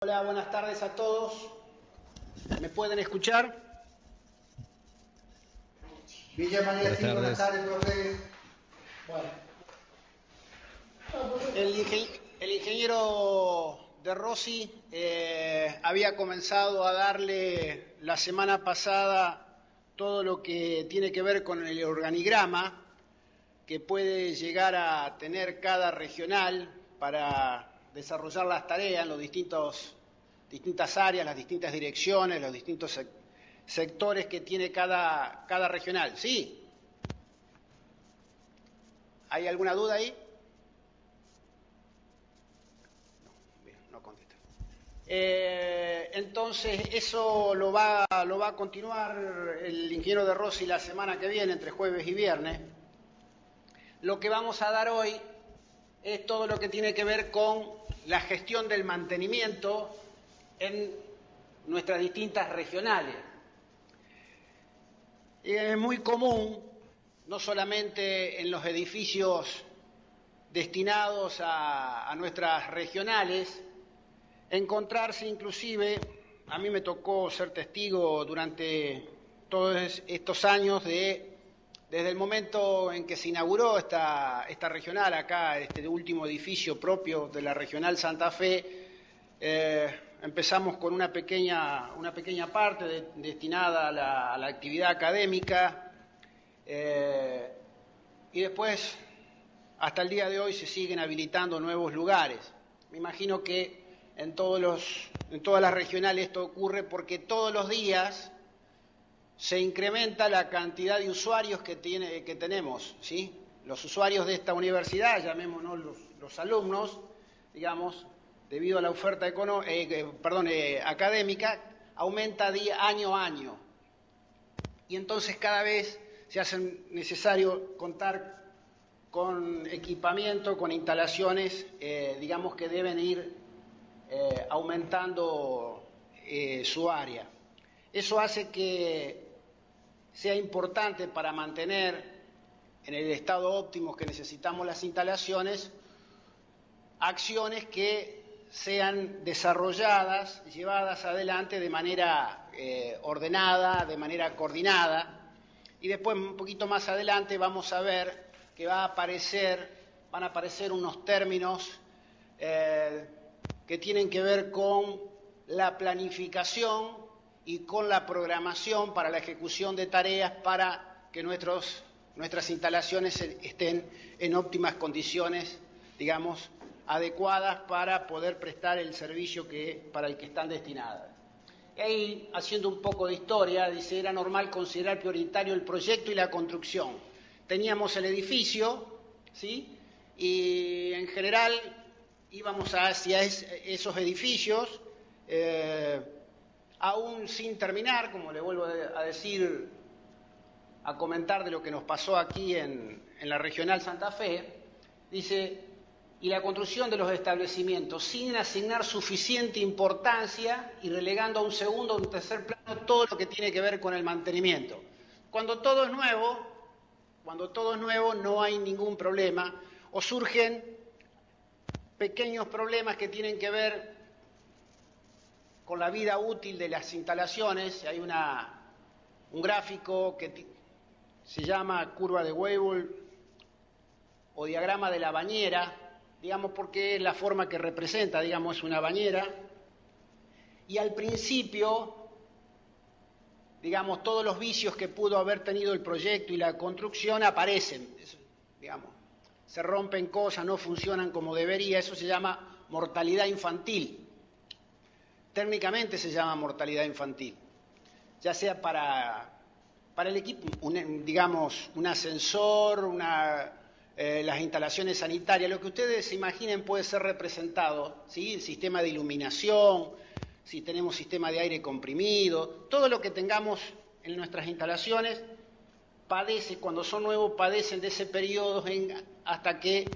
Hola, buenas tardes a todos. ¿Me pueden escuchar? Villa María, sí, buenas tardes, profe. Bueno. El ingeniero De Rossi había comenzado a darle la semana pasada todo lo que tiene que ver con el organigrama que puede llegar a tener cada regional para desarrollar las tareas en los distintas áreas, las distintas direcciones, los distintos sectores que tiene cada regional. ¿Sí? ¿Hay alguna duda ahí? No contesta. Entonces, eso lo va a continuar el ingeniero De Rossi la semana que viene, entre jueves y viernes. Lo que vamos a dar hoy es todo lo que tiene que ver con la gestión del mantenimiento en nuestras distintas regionales. Es muy común, no solamente en los edificios destinados a nuestras regionales, encontrarse inclusive, a mí me tocó ser testigo durante todos estos años desde el momento en que se inauguró esta regional acá, este último edificio propio de la Regional Santa Fe, empezamos con una pequeña parte destinada a la actividad académica y después hasta el día de hoy se siguen habilitando nuevos lugares. Me imagino que en todas las regionales esto ocurre porque todos los días se incrementa la cantidad de usuarios que tenemos, ¿sí? Los usuarios de esta universidad, llamémonos los alumnos, digamos, debido a la oferta académica, aumenta año a año. Y entonces cada vez se hace necesario contar con equipamiento, con instalaciones, digamos, que deben ir aumentando su área. Eso hace que sea importante para mantener en el estado óptimo que necesitamos las instalaciones, acciones que sean desarrolladas, llevadas adelante de manera ordenada, de manera coordinada, y después un poquito más adelante vamos a ver que van a aparecer unos términos que tienen que ver con la planificación y con la programación para la ejecución de tareas para que nuestras instalaciones estén en óptimas condiciones, digamos, adecuadas para poder prestar el servicio para el que están destinadas. Y ahí, haciendo un poco de historia, dice, era normal considerar prioritario el proyecto y la construcción. Teníamos el edificio, ¿sí? Y en general íbamos hacia esos edificios, aún sin terminar, como le vuelvo a decir, a comentar de lo que nos pasó aquí en la Regional Santa Fe, dice, y la construcción de los establecimientos sin asignar suficiente importancia y relegando a un segundo o un tercer plano todo lo que tiene que ver con el mantenimiento. Cuando todo es nuevo no hay ningún problema o surgen pequeños problemas que tienen que ver con la vida útil de las instalaciones. Hay un gráfico que se llama curva de Weibull o diagrama de la bañera, digamos, porque es la forma que representa, digamos, es una bañera. Y al principio, digamos, todos los vicios que pudo haber tenido el proyecto y la construcción aparecen, digamos, se rompen cosas, no funcionan como debería, eso se llama mortalidad infantil. Técnicamente se llama mortalidad infantil, ya sea para el equipo, digamos, un ascensor, las instalaciones sanitarias, lo que ustedes se imaginen puede ser representado, ¿sí? El sistema de iluminación, si tenemos sistema de aire comprimido, todo lo que tengamos en nuestras instalaciones cuando son nuevos, padecen de ese periodo hasta que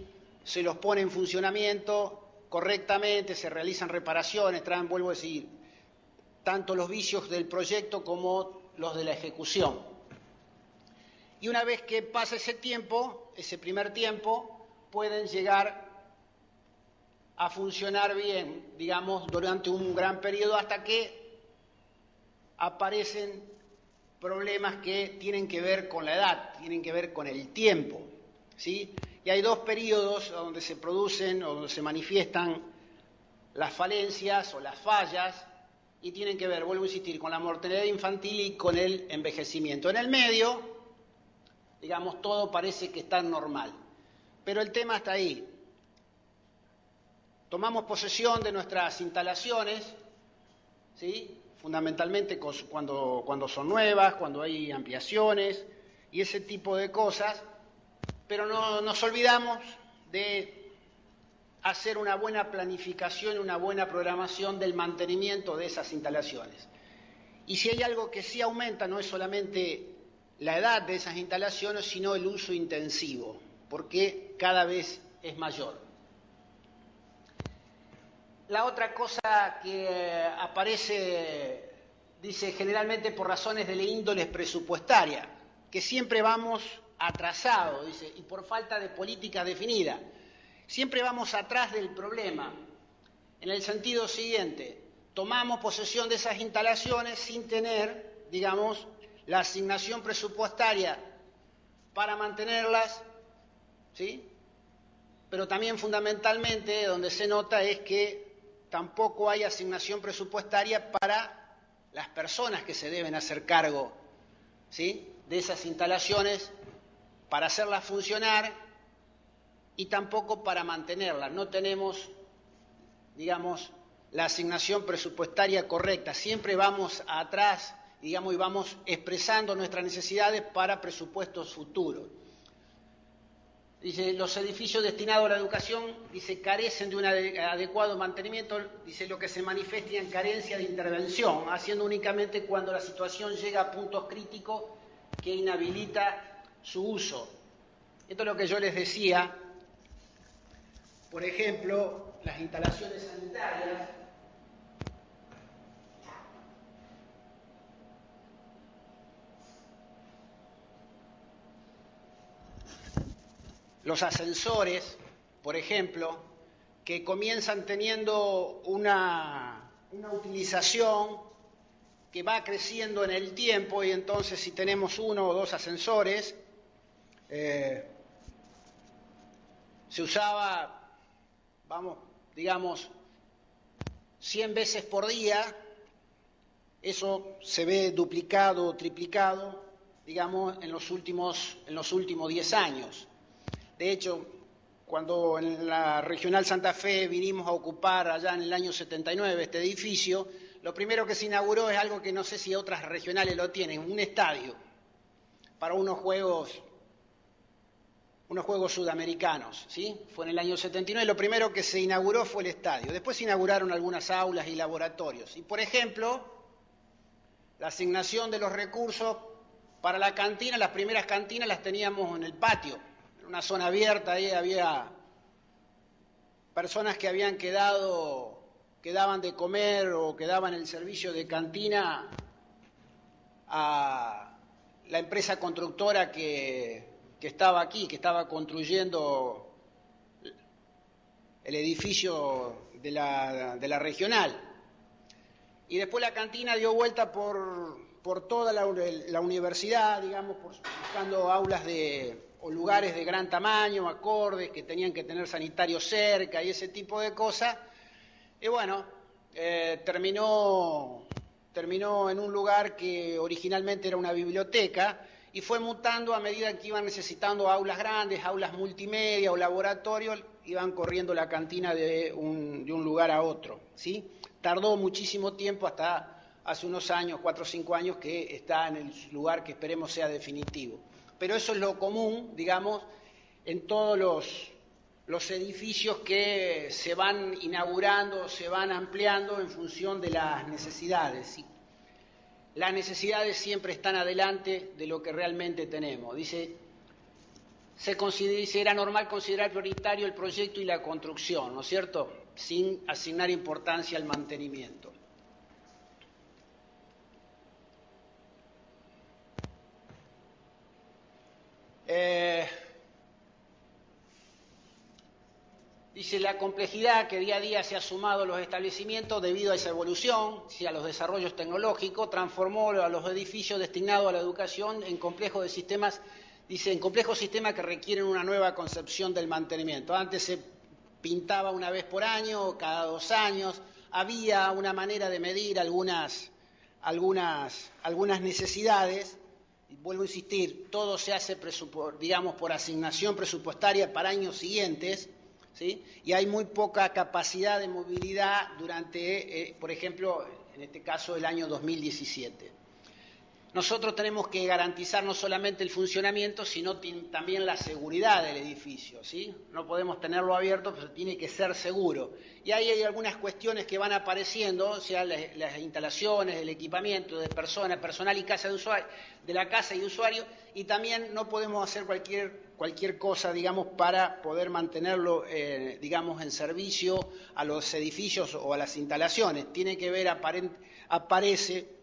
se los pone en funcionamiento correctamente, se realizan reparaciones, vuelvo a decir, tanto los vicios del proyecto como los de la ejecución. Y una vez que pasa ese tiempo, ese primer tiempo, pueden llegar a funcionar bien, digamos, durante un gran periodo hasta que aparecen problemas que tienen que ver con la edad, tienen que ver con el tiempo, ¿sí? Y hay dos periodos donde se producen o donde se manifiestan las falencias o las fallas y tienen que ver, vuelvo a insistir, con la mortalidad infantil y con el envejecimiento. En el medio, digamos, todo parece que está normal, pero el tema está ahí. Tomamos posesión de nuestras instalaciones, ¿sí? Fundamentalmente cuando son nuevas, cuando hay ampliaciones y ese tipo de cosas, pero no nos olvidamos de hacer una buena planificación, una buena programación del mantenimiento de esas instalaciones. Y si hay algo que sí aumenta, no es solamente la edad de esas instalaciones, sino el uso intensivo, porque cada vez es mayor. La otra cosa que aparece, dice, generalmente por razones de la índole presupuestaria, que siempre vamos atrasados, dice, y por falta de política definida. Siempre vamos atrás del problema, en el sentido siguiente, tomamos posesión de esas instalaciones sin tener, digamos, la asignación presupuestaria para mantenerlas, ¿sí? Pero también fundamentalmente donde se nota es que tampoco hay asignación presupuestaria para las personas que se deben hacer cargo, ¿sí?, de esas instalaciones para hacerlas funcionar y tampoco para mantenerlas. No tenemos, digamos, la asignación presupuestaria correcta. Siempre vamos atrás, digamos, y vamos expresando nuestras necesidades para presupuestos futuros. Dice, los edificios destinados a la educación, dice, carecen de un adecuado mantenimiento, dice, lo que se manifiesta en carencia de intervención, haciendo únicamente cuando la situación llega a puntos críticos que inhabilita su uso. Esto es lo que yo les decía, por ejemplo, las instalaciones sanitarias. Los ascensores, por ejemplo, que comienzan teniendo una utilización que va creciendo en el tiempo y entonces si tenemos uno o dos ascensores, se usaba, digamos, 100 veces por día, eso se ve duplicado o triplicado, digamos, en los últimos 10 años. De hecho, cuando en la Regional Santa Fe vinimos a ocupar allá en el año 79 este edificio, lo primero que se inauguró es algo que no sé si otras regionales lo tienen, un estadio para unos juegos sudamericanos, ¿sí? Fue en el año 79, lo primero que se inauguró fue el estadio. Después se inauguraron algunas aulas y laboratorios. Y, por ejemplo, la asignación de los recursos para la cantina, las primeras cantinas las teníamos en el patio, en una zona abierta, ahí había personas que daban de comer o que daban el servicio de cantina a la empresa constructora que estaba aquí, que estaba construyendo el edificio de la regional. Y después la cantina dio vuelta por toda la universidad, digamos, buscando aulas o lugares de gran tamaño, acordes, que tenían que tener sanitarios cerca y ese tipo de cosas. Y bueno, terminó en un lugar que originalmente era una biblioteca y fue mutando a medida que iban necesitando aulas grandes, aulas multimedia o laboratorios, iban corriendo la cantina de un lugar a otro, ¿sí? Tardó muchísimo tiempo, hasta hace unos años, 4 o 5 años, que está en el lugar que esperemos sea definitivo. Pero eso es lo común, digamos, en todos los edificios que se van inaugurando, se van ampliando en función de las necesidades, ¿sí? Las necesidades siempre están adelante de lo que realmente tenemos. Dice, era normal considerar prioritario el proyecto y la construcción, ¿no es cierto?, sin asignar importancia al mantenimiento. Dice, la complejidad que día a día se ha sumado a los establecimientos debido a esa evolución, a los desarrollos tecnológicos, transformó a los edificios destinados a la educación en complejos sistemas que requieren una nueva concepción del mantenimiento. Antes se pintaba una vez por año, cada 2 años, había una manera de medir algunas necesidades. Y vuelvo a insistir, todo se hace, por asignación presupuestaria para años siguientes, ¿sí? Y hay muy poca capacidad de movilidad durante, por ejemplo, en este caso, el año 2017. Nosotros tenemos que garantizar no solamente el funcionamiento, sino también la seguridad del edificio, ¿sí? No podemos tenerlo abierto, pero tiene que ser seguro. Y ahí hay algunas cuestiones que van apareciendo, o sea, las instalaciones, el equipamiento de personal y casa de usuario, de la casa y usuario, y también no podemos hacer cualquier cosa, digamos, para poder mantenerlo, en servicio a los edificios o a las instalaciones. Tiene que ver, aparece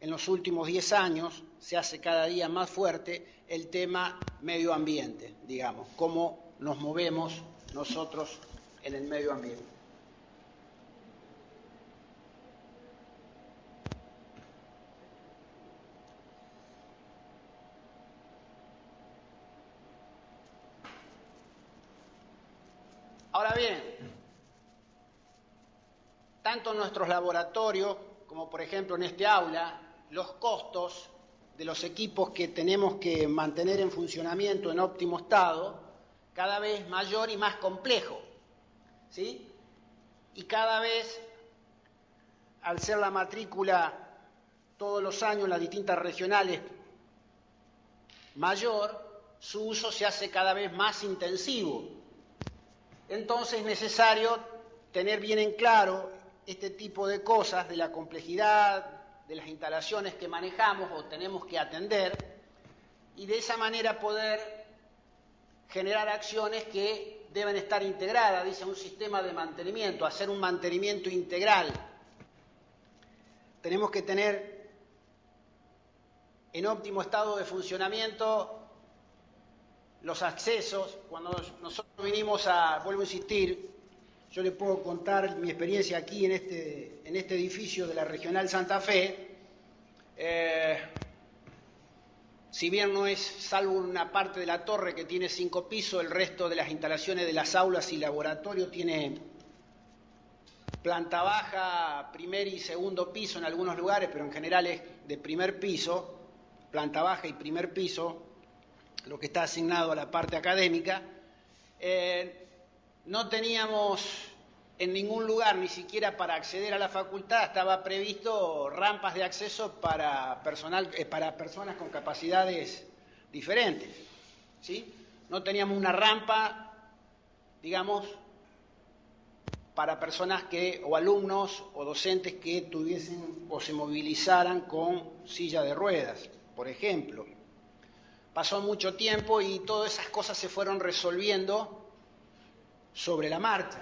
en los últimos 10 años, se hace cada día más fuerte el tema medio ambiente, digamos, cómo nos movemos nosotros en el medio ambiente. Ahora bien, tanto en nuestros laboratorios como por ejemplo en este aula, los costos de los equipos que tenemos que mantener en funcionamiento en óptimo estado, cada vez mayor y más complejo, ¿sí? Y cada vez, al ser la matrícula todos los años en las distintas regionales mayor, su uso se hace cada vez más intensivo. Entonces es necesario tener bien en claro este tipo de cosas, de la complejidad de las instalaciones que manejamos o tenemos que atender, y de esa manera poder generar acciones que deben estar integradas, dice, un sistema de mantenimiento, hacer un mantenimiento integral. Tenemos que tener en óptimo estado de funcionamiento los accesos. Cuando nosotros vinimos vuelvo a insistir, yo le puedo contar mi experiencia aquí en este edificio de la Regional Santa Fe. Si bien no es, salvo una parte de la torre que tiene 5 pisos, el resto de las instalaciones de las aulas y laboratorios tiene planta baja, primer y segundo piso en algunos lugares, pero en general es de primer piso, planta baja y primer piso, lo que está asignado a la parte académica. No teníamos en ningún lugar, ni siquiera para acceder a la facultad, estaba previsto rampas de acceso para personas con capacidades diferentes, ¿sí? No teníamos una rampa, digamos, para personas o alumnos o docentes que tuviesen o se movilizaran con silla de ruedas, por ejemplo. Pasó mucho tiempo y todas esas cosas se fueron resolviendo sobre la marcha.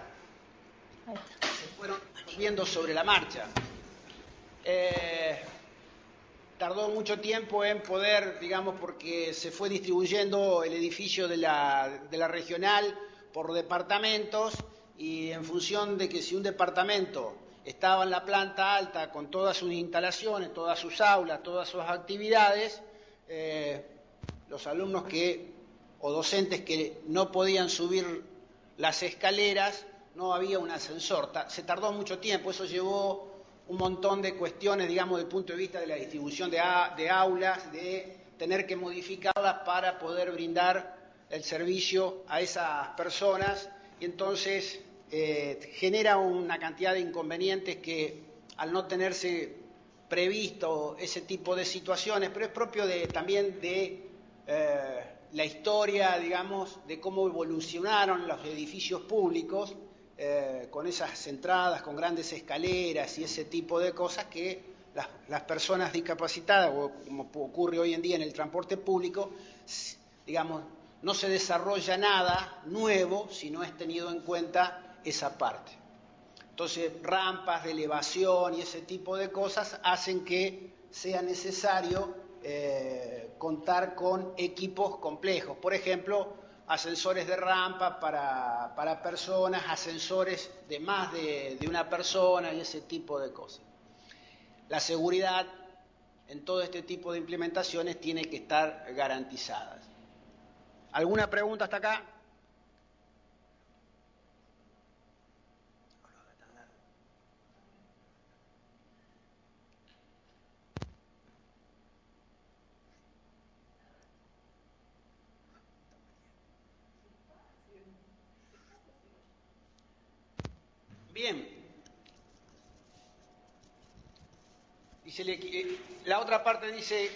Tardó mucho tiempo en poder, digamos, porque se fue distribuyendo el edificio de la regional por departamentos, y en función de que si un departamento estaba en la planta alta con todas sus instalaciones, todas sus aulas, todas sus actividades, los alumnos o docentes que no podían subir las escaleras, no había un ascensor. Se tardó mucho tiempo, eso llevó un montón de cuestiones, digamos, desde el punto de vista de la distribución de aulas, de tener que modificarlas para poder brindar el servicio a esas personas, y entonces genera una cantidad de inconvenientes que, al no tenerse previsto ese tipo de situaciones, pero es propio también de la historia, digamos, de cómo evolucionaron los edificios públicos, con esas entradas, con grandes escaleras y ese tipo de cosas, que las personas discapacitadas, o como ocurre hoy en día en el transporte público, digamos, no se desarrolla nada nuevo si no es tenido en cuenta esa parte. Entonces, rampas de elevación y ese tipo de cosas hacen que sea necesario contar con equipos complejos. Por ejemplo, ascensores de rampa para personas, ascensores de más de una persona y ese tipo de cosas. La seguridad en todo este tipo de implementaciones tiene que estar garantizada. ¿Alguna pregunta hasta acá? Bien. Dice, la otra parte dice,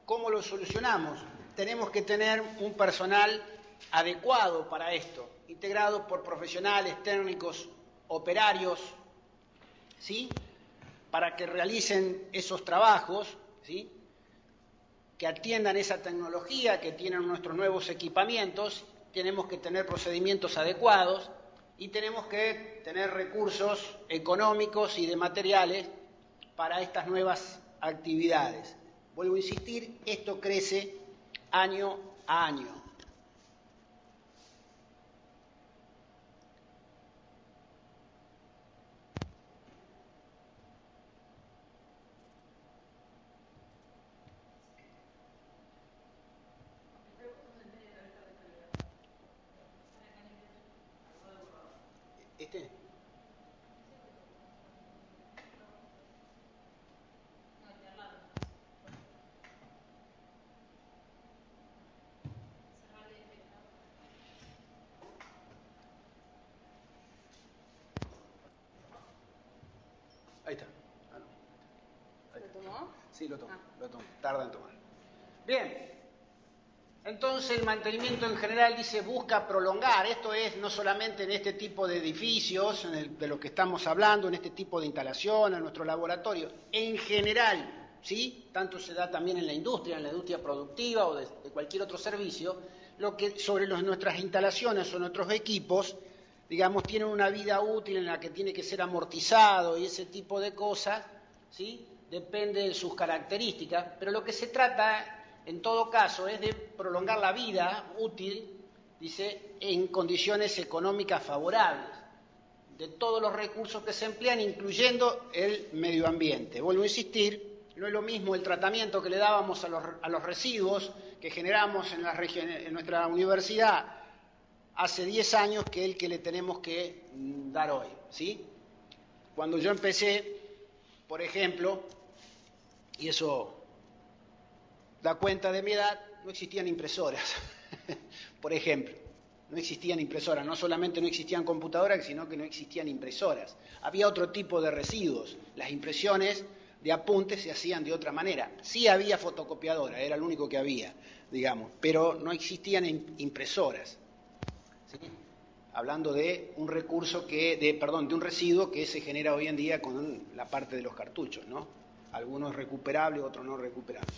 ¿cómo lo solucionamos? Tenemos que tener un personal adecuado para esto, integrado por profesionales, técnicos, operarios, ¿sí? Para que realicen esos trabajos, ¿sí? Que atiendan esa tecnología, que tienen nuestros nuevos equipamientos, tenemos que tener procedimientos adecuados y tenemos que tener recursos económicos y de materiales para estas nuevas actividades. Vuelvo a insistir, esto crece año a año. Ahí está. Ah, no. Ahí está. ¿Lo tomó? Sí, lo tomo. Tarda en tomar. Bien. Entonces el mantenimiento en general dice busca prolongar. Esto es no solamente en este tipo de edificios, de lo que estamos hablando, en este tipo de instalación, en nuestro laboratorio. En general, ¿sí? Tanto se da también en la industria productiva o de cualquier otro servicio, lo que sobre nuestras instalaciones o nuestros equipos, digamos, tienen una vida útil en la que tiene que ser amortizado y ese tipo de cosas, ¿sí? Depende de sus características, pero lo que se trata, en todo caso, es de prolongar la vida útil, dice, en condiciones económicas favorables, de todos los recursos que se emplean, incluyendo el medio ambiente. Vuelvo a insistir, no es lo mismo el tratamiento que le dábamos a los residuos que generamos en nuestra universidad hace 10 años que el que le tenemos que dar hoy, ¿sí? Cuando yo empecé, por ejemplo, y eso da cuenta de mi edad, no existían impresoras, por ejemplo. No existían impresoras, no solamente no existían computadoras, sino que no existían impresoras. Había otro tipo de residuos. Las impresiones de apuntes se hacían de otra manera. Sí había fotocopiadora, era lo único que había, digamos, pero no existían impresoras. ¿Sí? Hablando de un recurso de un residuo que se genera hoy en día con la parte de los cartuchos, ¿no? Algunos recuperables, otros no recuperables.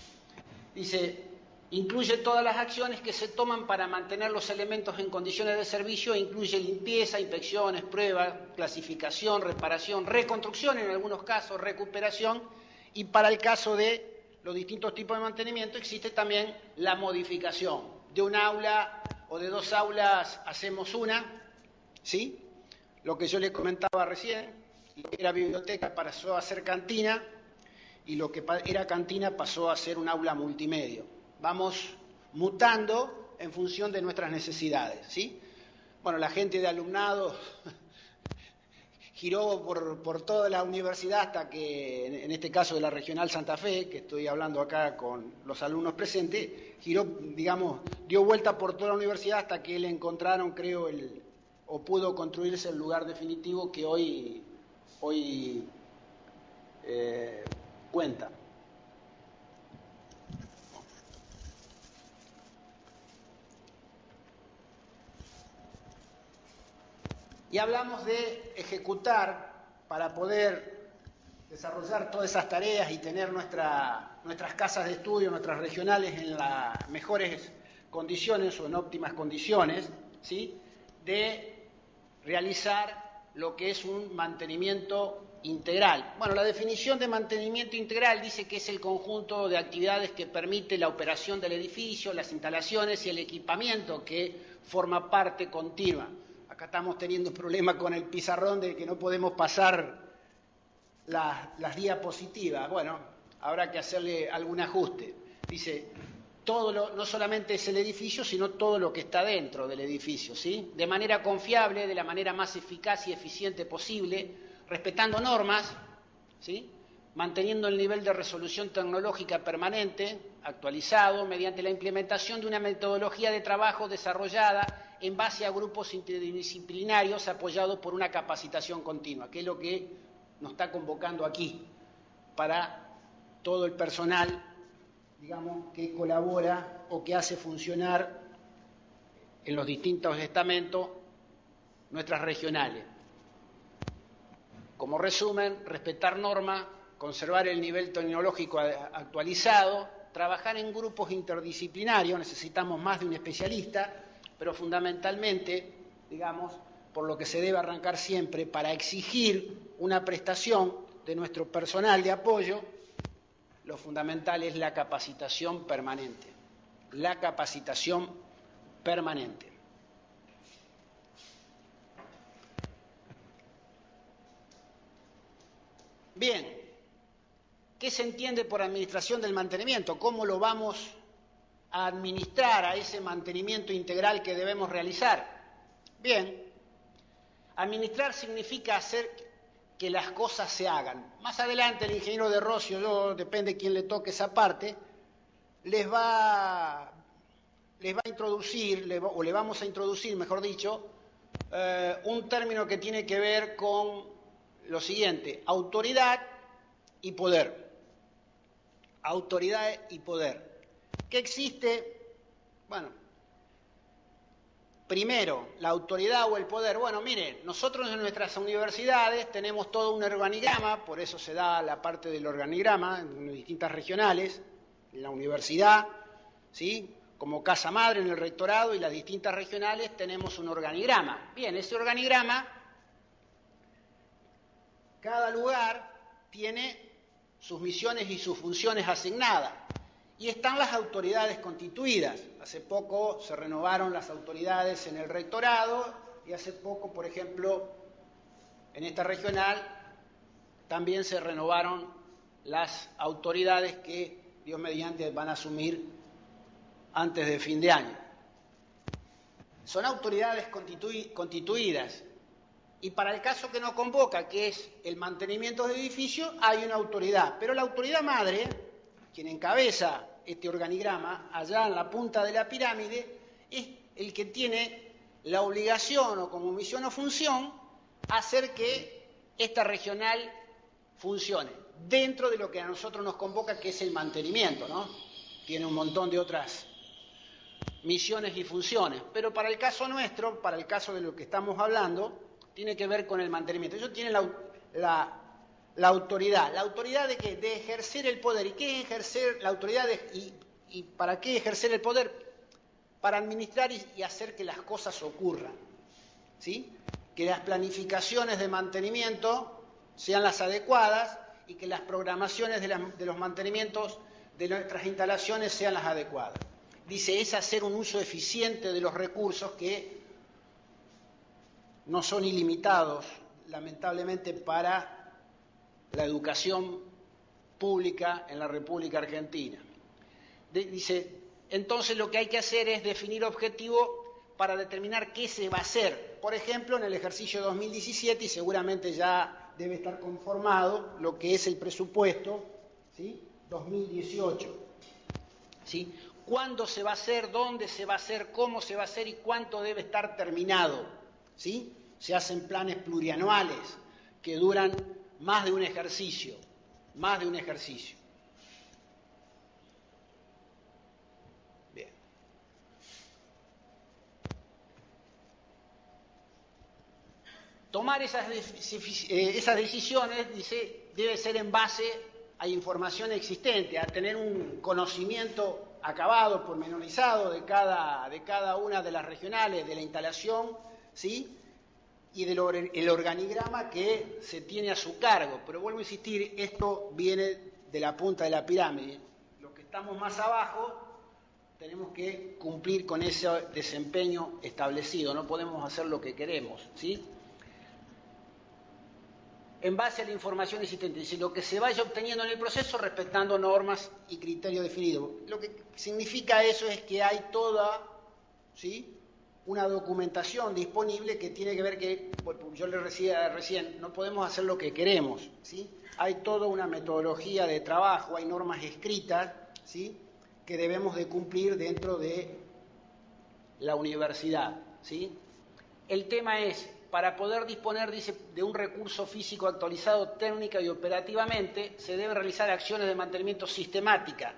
Dice, incluye todas las acciones que se toman para mantener los elementos en condiciones de servicio, incluye limpieza, inspecciones, pruebas, clasificación, reparación, reconstrucción en algunos casos, recuperación, y para el caso de los distintos tipos de mantenimiento existe también la modificación. De un aula o de 2 aulas hacemos una, ¿sí? Lo que yo les comentaba recién, lo que era biblioteca pasó a ser cantina, y lo que era cantina pasó a ser un aula multimedia. Vamos mutando en función de nuestras necesidades, ¿sí? Bueno, la gente de alumnado giró por toda la universidad hasta que, en este caso de la Regional Santa Fe, que estoy hablando acá con los alumnos presentes, giró, digamos, dio vuelta por toda la universidad hasta que le encontraron, creo, o pudo construirse el lugar definitivo que hoy cuenta. Y hablamos de ejecutar para poder desarrollar todas esas tareas y tener nuestras casas de estudio, nuestras regionales en las mejores condiciones o en óptimas condiciones, ¿sí? De realizar lo que es un mantenimiento integral. Bueno, la definición de mantenimiento integral dice que es el conjunto de actividades que permite la operación del edificio, las instalaciones y el equipamiento que forma parte continua. Acá estamos teniendo un problema con el pizarrón de que no podemos pasar las diapositivas. Bueno, habrá que hacerle algún ajuste. Dice, no solamente es el edificio, sino todo lo que está dentro del edificio, ¿sí? De manera confiable, de la manera más eficaz y eficiente posible, respetando normas, ¿sí? Manteniendo el nivel de resolución tecnológica permanente, actualizado, mediante la implementación de una metodología de trabajo desarrollada en base a grupos interdisciplinarios apoyados por una capacitación continua, que es lo que nos está convocando aquí, para todo el personal, digamos, que colabora o que hace funcionar en los distintos estamentos nuestras regionales. Como resumen, respetar normas, conservar el nivel tecnológico actualizado, trabajar en grupos interdisciplinarios, necesitamos más de un especialista, pero fundamentalmente, digamos, por lo que se debe arrancar siempre, para exigir una prestación de nuestro personal de apoyo, lo fundamental es la capacitación permanente. La capacitación permanente. Bien, ¿qué se entiende por administración del mantenimiento? ¿Cómo lo vamos a administrar a ese mantenimiento integral que debemos realizar? Bien, administrar significa hacer que las cosas se hagan. Más adelante el ingeniero de Rocio, depende de quién le toque esa parte, les va a introducir, o le vamos a introducir, mejor dicho, un término que tiene que ver con lo siguiente: autoridad y poder. Autoridad y poder. ¿Qué existe? Bueno, primero, la autoridad o el poder. Bueno, mire, nosotros en nuestras universidades tenemos todo un organigrama, por eso se da la parte del organigrama en distintas regionales, en la universidad, ¿sí? Como casa madre en el rectorado y las distintas regionales tenemos un organigrama. Bien, ese organigrama, cada lugar tiene sus misiones y sus funciones asignadas. Y están las autoridades constituidas. Hace poco se renovaron las autoridades en el rectorado y hace poco, por ejemplo, en esta regional también se renovaron las autoridades que, Dios mediante, van a asumir antes de fin de año. Son autoridades constituidas. Y para el caso que nos convoca, que es el mantenimiento de edificios, hay una autoridad. Pero la autoridad madre, quien encabeza este organigrama, allá en la punta de la pirámide, es el que tiene la obligación o como misión o función hacer que esta regional funcione, dentro de lo que a nosotros nos convoca, que es el mantenimiento, ¿no? Tiene un montón de otras misiones y funciones, pero para el caso nuestro, para el caso de lo que estamos hablando, tiene que ver con el mantenimiento. Ellos tienen la autoridad. ¿La autoridad de qué? De ejercer el poder. ¿Y qué es ejercer la autoridad? ¿Y para qué ejercer el poder? Para administrar y hacer que las cosas ocurran, ¿sí? Que las planificaciones de mantenimiento sean las adecuadas y que las programaciones de los mantenimientos de nuestras instalaciones sean las adecuadas. Dice, es hacer un uso eficiente de los recursos que no son ilimitados, lamentablemente, para la educación pública en la República Argentina. Dice, entonces lo que hay que hacer es definir objetivos para determinar qué se va a hacer. Por ejemplo, en el ejercicio 2017, y seguramente ya debe estar conformado lo que es el presupuesto, ¿sí? 2018. ¿Sí? ¿Cuándo se va a hacer? ¿Dónde se va a hacer? ¿Cómo se va a hacer? ¿Y cuánto debe estar terminado? ¿Sí? Se hacen planes plurianuales que duran más de un ejercicio, Bien. Tomar esas decisiones, dice, debe ser en base a información existente, a tener un conocimiento acabado, pormenorizado de cada una de las regionales, de la instalación, ¿sí? y del organigrama que se tiene a su cargo. Pero vuelvo a insistir, esto viene de la punta de la pirámide. Los que estamos más abajo tenemos que cumplir con ese desempeño establecido, no podemos hacer lo que queremos, ¿sí? En base a la información existente, dice lo que se vaya obteniendo en el proceso respetando normas y criterios definidos. Lo que significa eso es que hay toda, ¿sí?, una documentación disponible que tiene que ver que, yo le decía recién, no podemos hacer lo que queremos, ¿sí? Hay toda una metodología de trabajo, hay normas escritas, ¿sí?, que debemos de cumplir dentro de la universidad, ¿sí? El tema es, para poder disponer, dice, de un recurso físico actualizado técnica y operativamente, se deben realizar acciones de mantenimiento sistemática,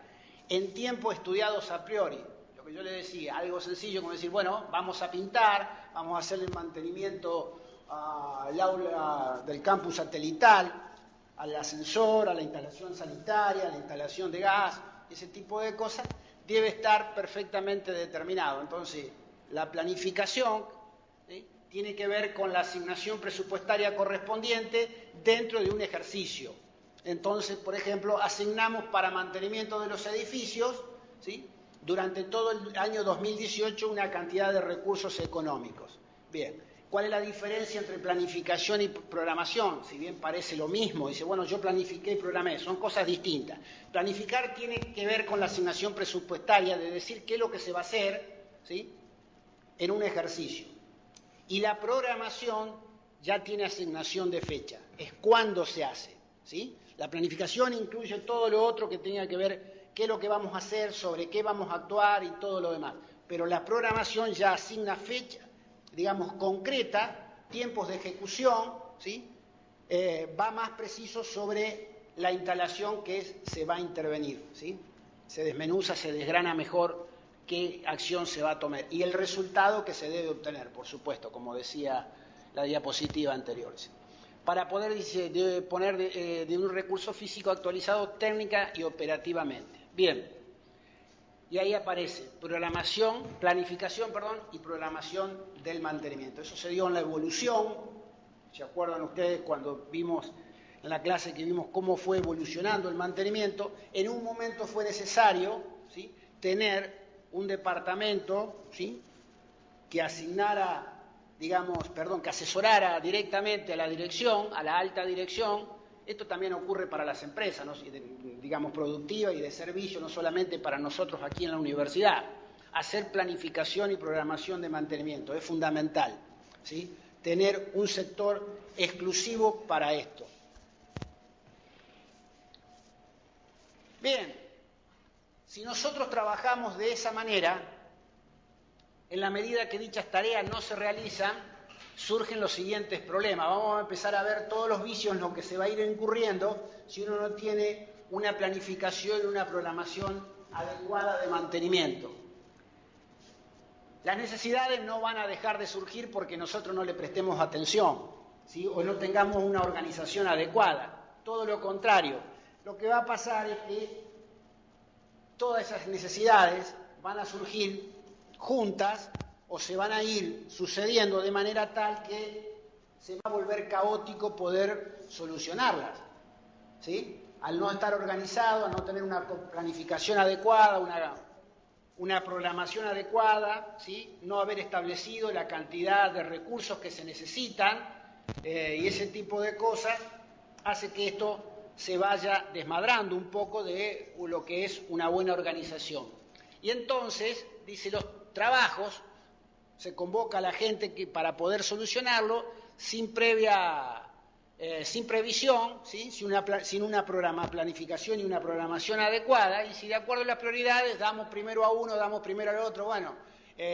en tiempos estudiados a priori. Lo que yo le decía, algo sencillo como decir, bueno, vamos a pintar, vamos a hacer el mantenimiento al aula del campus satelital, al ascensor, a la instalación sanitaria, a la instalación de gas, ese tipo de cosas, debe estar perfectamente determinado. Entonces, la planificación, ¿sí?, tiene que ver con la asignación presupuestaria correspondiente dentro de un ejercicio. Entonces, por ejemplo, asignamos para mantenimiento de los edificios, ¿sí?, durante todo el año 2018 una cantidad de recursos económicos. Bien, ¿cuál es la diferencia entre planificación y programación? Si bien parece lo mismo, dice, bueno, yo planifiqué y programé, son cosas distintas. Planificar tiene que ver con la asignación presupuestaria, de decir qué es lo que se va a hacer, ¿sí?, en un ejercicio. Y la programación ya tiene asignación de fecha, es cuándo se hace, ¿sí? La planificación incluye todo lo otro que tenga que ver qué es lo que vamos a hacer, sobre qué vamos a actuar y todo lo demás. Pero la programación ya asigna fecha, digamos, concreta, tiempos de ejecución, ¿sí? Va más preciso sobre la instalación que se va a intervenir, ¿sí? Se desmenuza, se desgrana mejor qué acción se va a tomar y el resultado que se debe obtener, por supuesto, como decía la diapositiva anterior. ¿Sí? Para poder poner de un recurso físico actualizado técnica y operativamente. Bien, y ahí aparece planificación y programación del mantenimiento. Eso se dio en la evolución, ¿se acuerdan ustedes cuando vimos en la clase que vimos cómo fue evolucionando el mantenimiento? En un momento fue necesario, ¿sí?, tener un departamento, ¿sí?, que que asesorara directamente a la dirección, a la alta dirección. Esto también ocurre para las empresas, ¿no?, digamos, productivas y de servicio, no solamente para nosotros aquí en la universidad. Hacer planificación y programación de mantenimiento es fundamental, ¿sí?, tener un sector exclusivo para esto. Bien, si nosotros trabajamos de esa manera, en la medida que dichas tareas no se realizan, surgen los siguientes problemas. Vamos a empezar a ver todos los vicios en los que se va a ir incurriendo si uno no tiene una planificación y una programación adecuada de mantenimiento. Las necesidades no van a dejar de surgir porque nosotros no le prestemos atención, ¿sí?, o no tengamos una organización adecuada. Todo lo contrario, lo que va a pasar es que todas esas necesidades van a surgir juntas o se van a ir sucediendo de manera tal que se va a volver caótico poder solucionarlas, ¿sí? Al no estar organizado, al no tener una planificación adecuada, una programación adecuada, ¿sí?, no haber establecido la cantidad de recursos que se necesitan y ese tipo de cosas, hace que esto se vaya desmadrando un poco de lo que es una buena organización. Y entonces, dice, los trabajos, se convoca a la gente para poder solucionarlo sin previsión, ¿sí?, sin una planificación y una programación adecuada, y si de acuerdo a las prioridades damos primero a uno, damos primero al otro, bueno,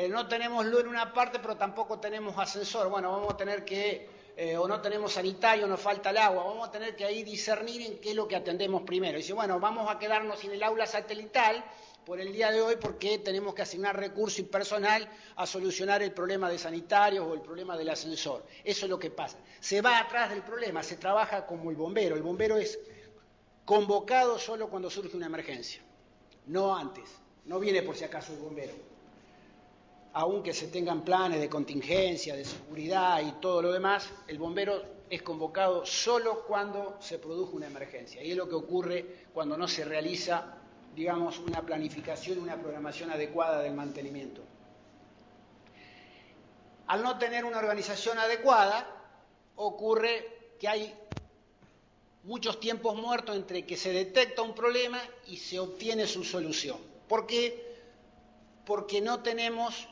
no tenemos luz en una parte, pero tampoco tenemos ascensor, bueno, vamos a tener que, o no tenemos sanitario, nos falta el agua, vamos a tener que ahí discernir en qué es lo que atendemos primero. Y dice, bueno, vamos a quedarnos sin el aula satelital por el día de hoy porque tenemos que asignar recursos y personal a solucionar el problema de sanitarios o el problema del ascensor. Eso es lo que pasa. Se va atrás del problema, se trabaja como el bombero. El bombero es convocado solo cuando surge una emergencia, no antes. No viene por si acaso el bombero. aunque se tengan planes de contingencia, de seguridad y todo lo demás, el bombero es convocado solo cuando se produce una emergencia. Y es lo que ocurre cuando no se realiza, digamos, una planificación, una programación adecuada del mantenimiento. Al no tener una organización adecuada, ocurre que hay muchos tiempos muertos entre que se detecta un problema y se obtiene su solución. ¿Por qué? Porque no tenemos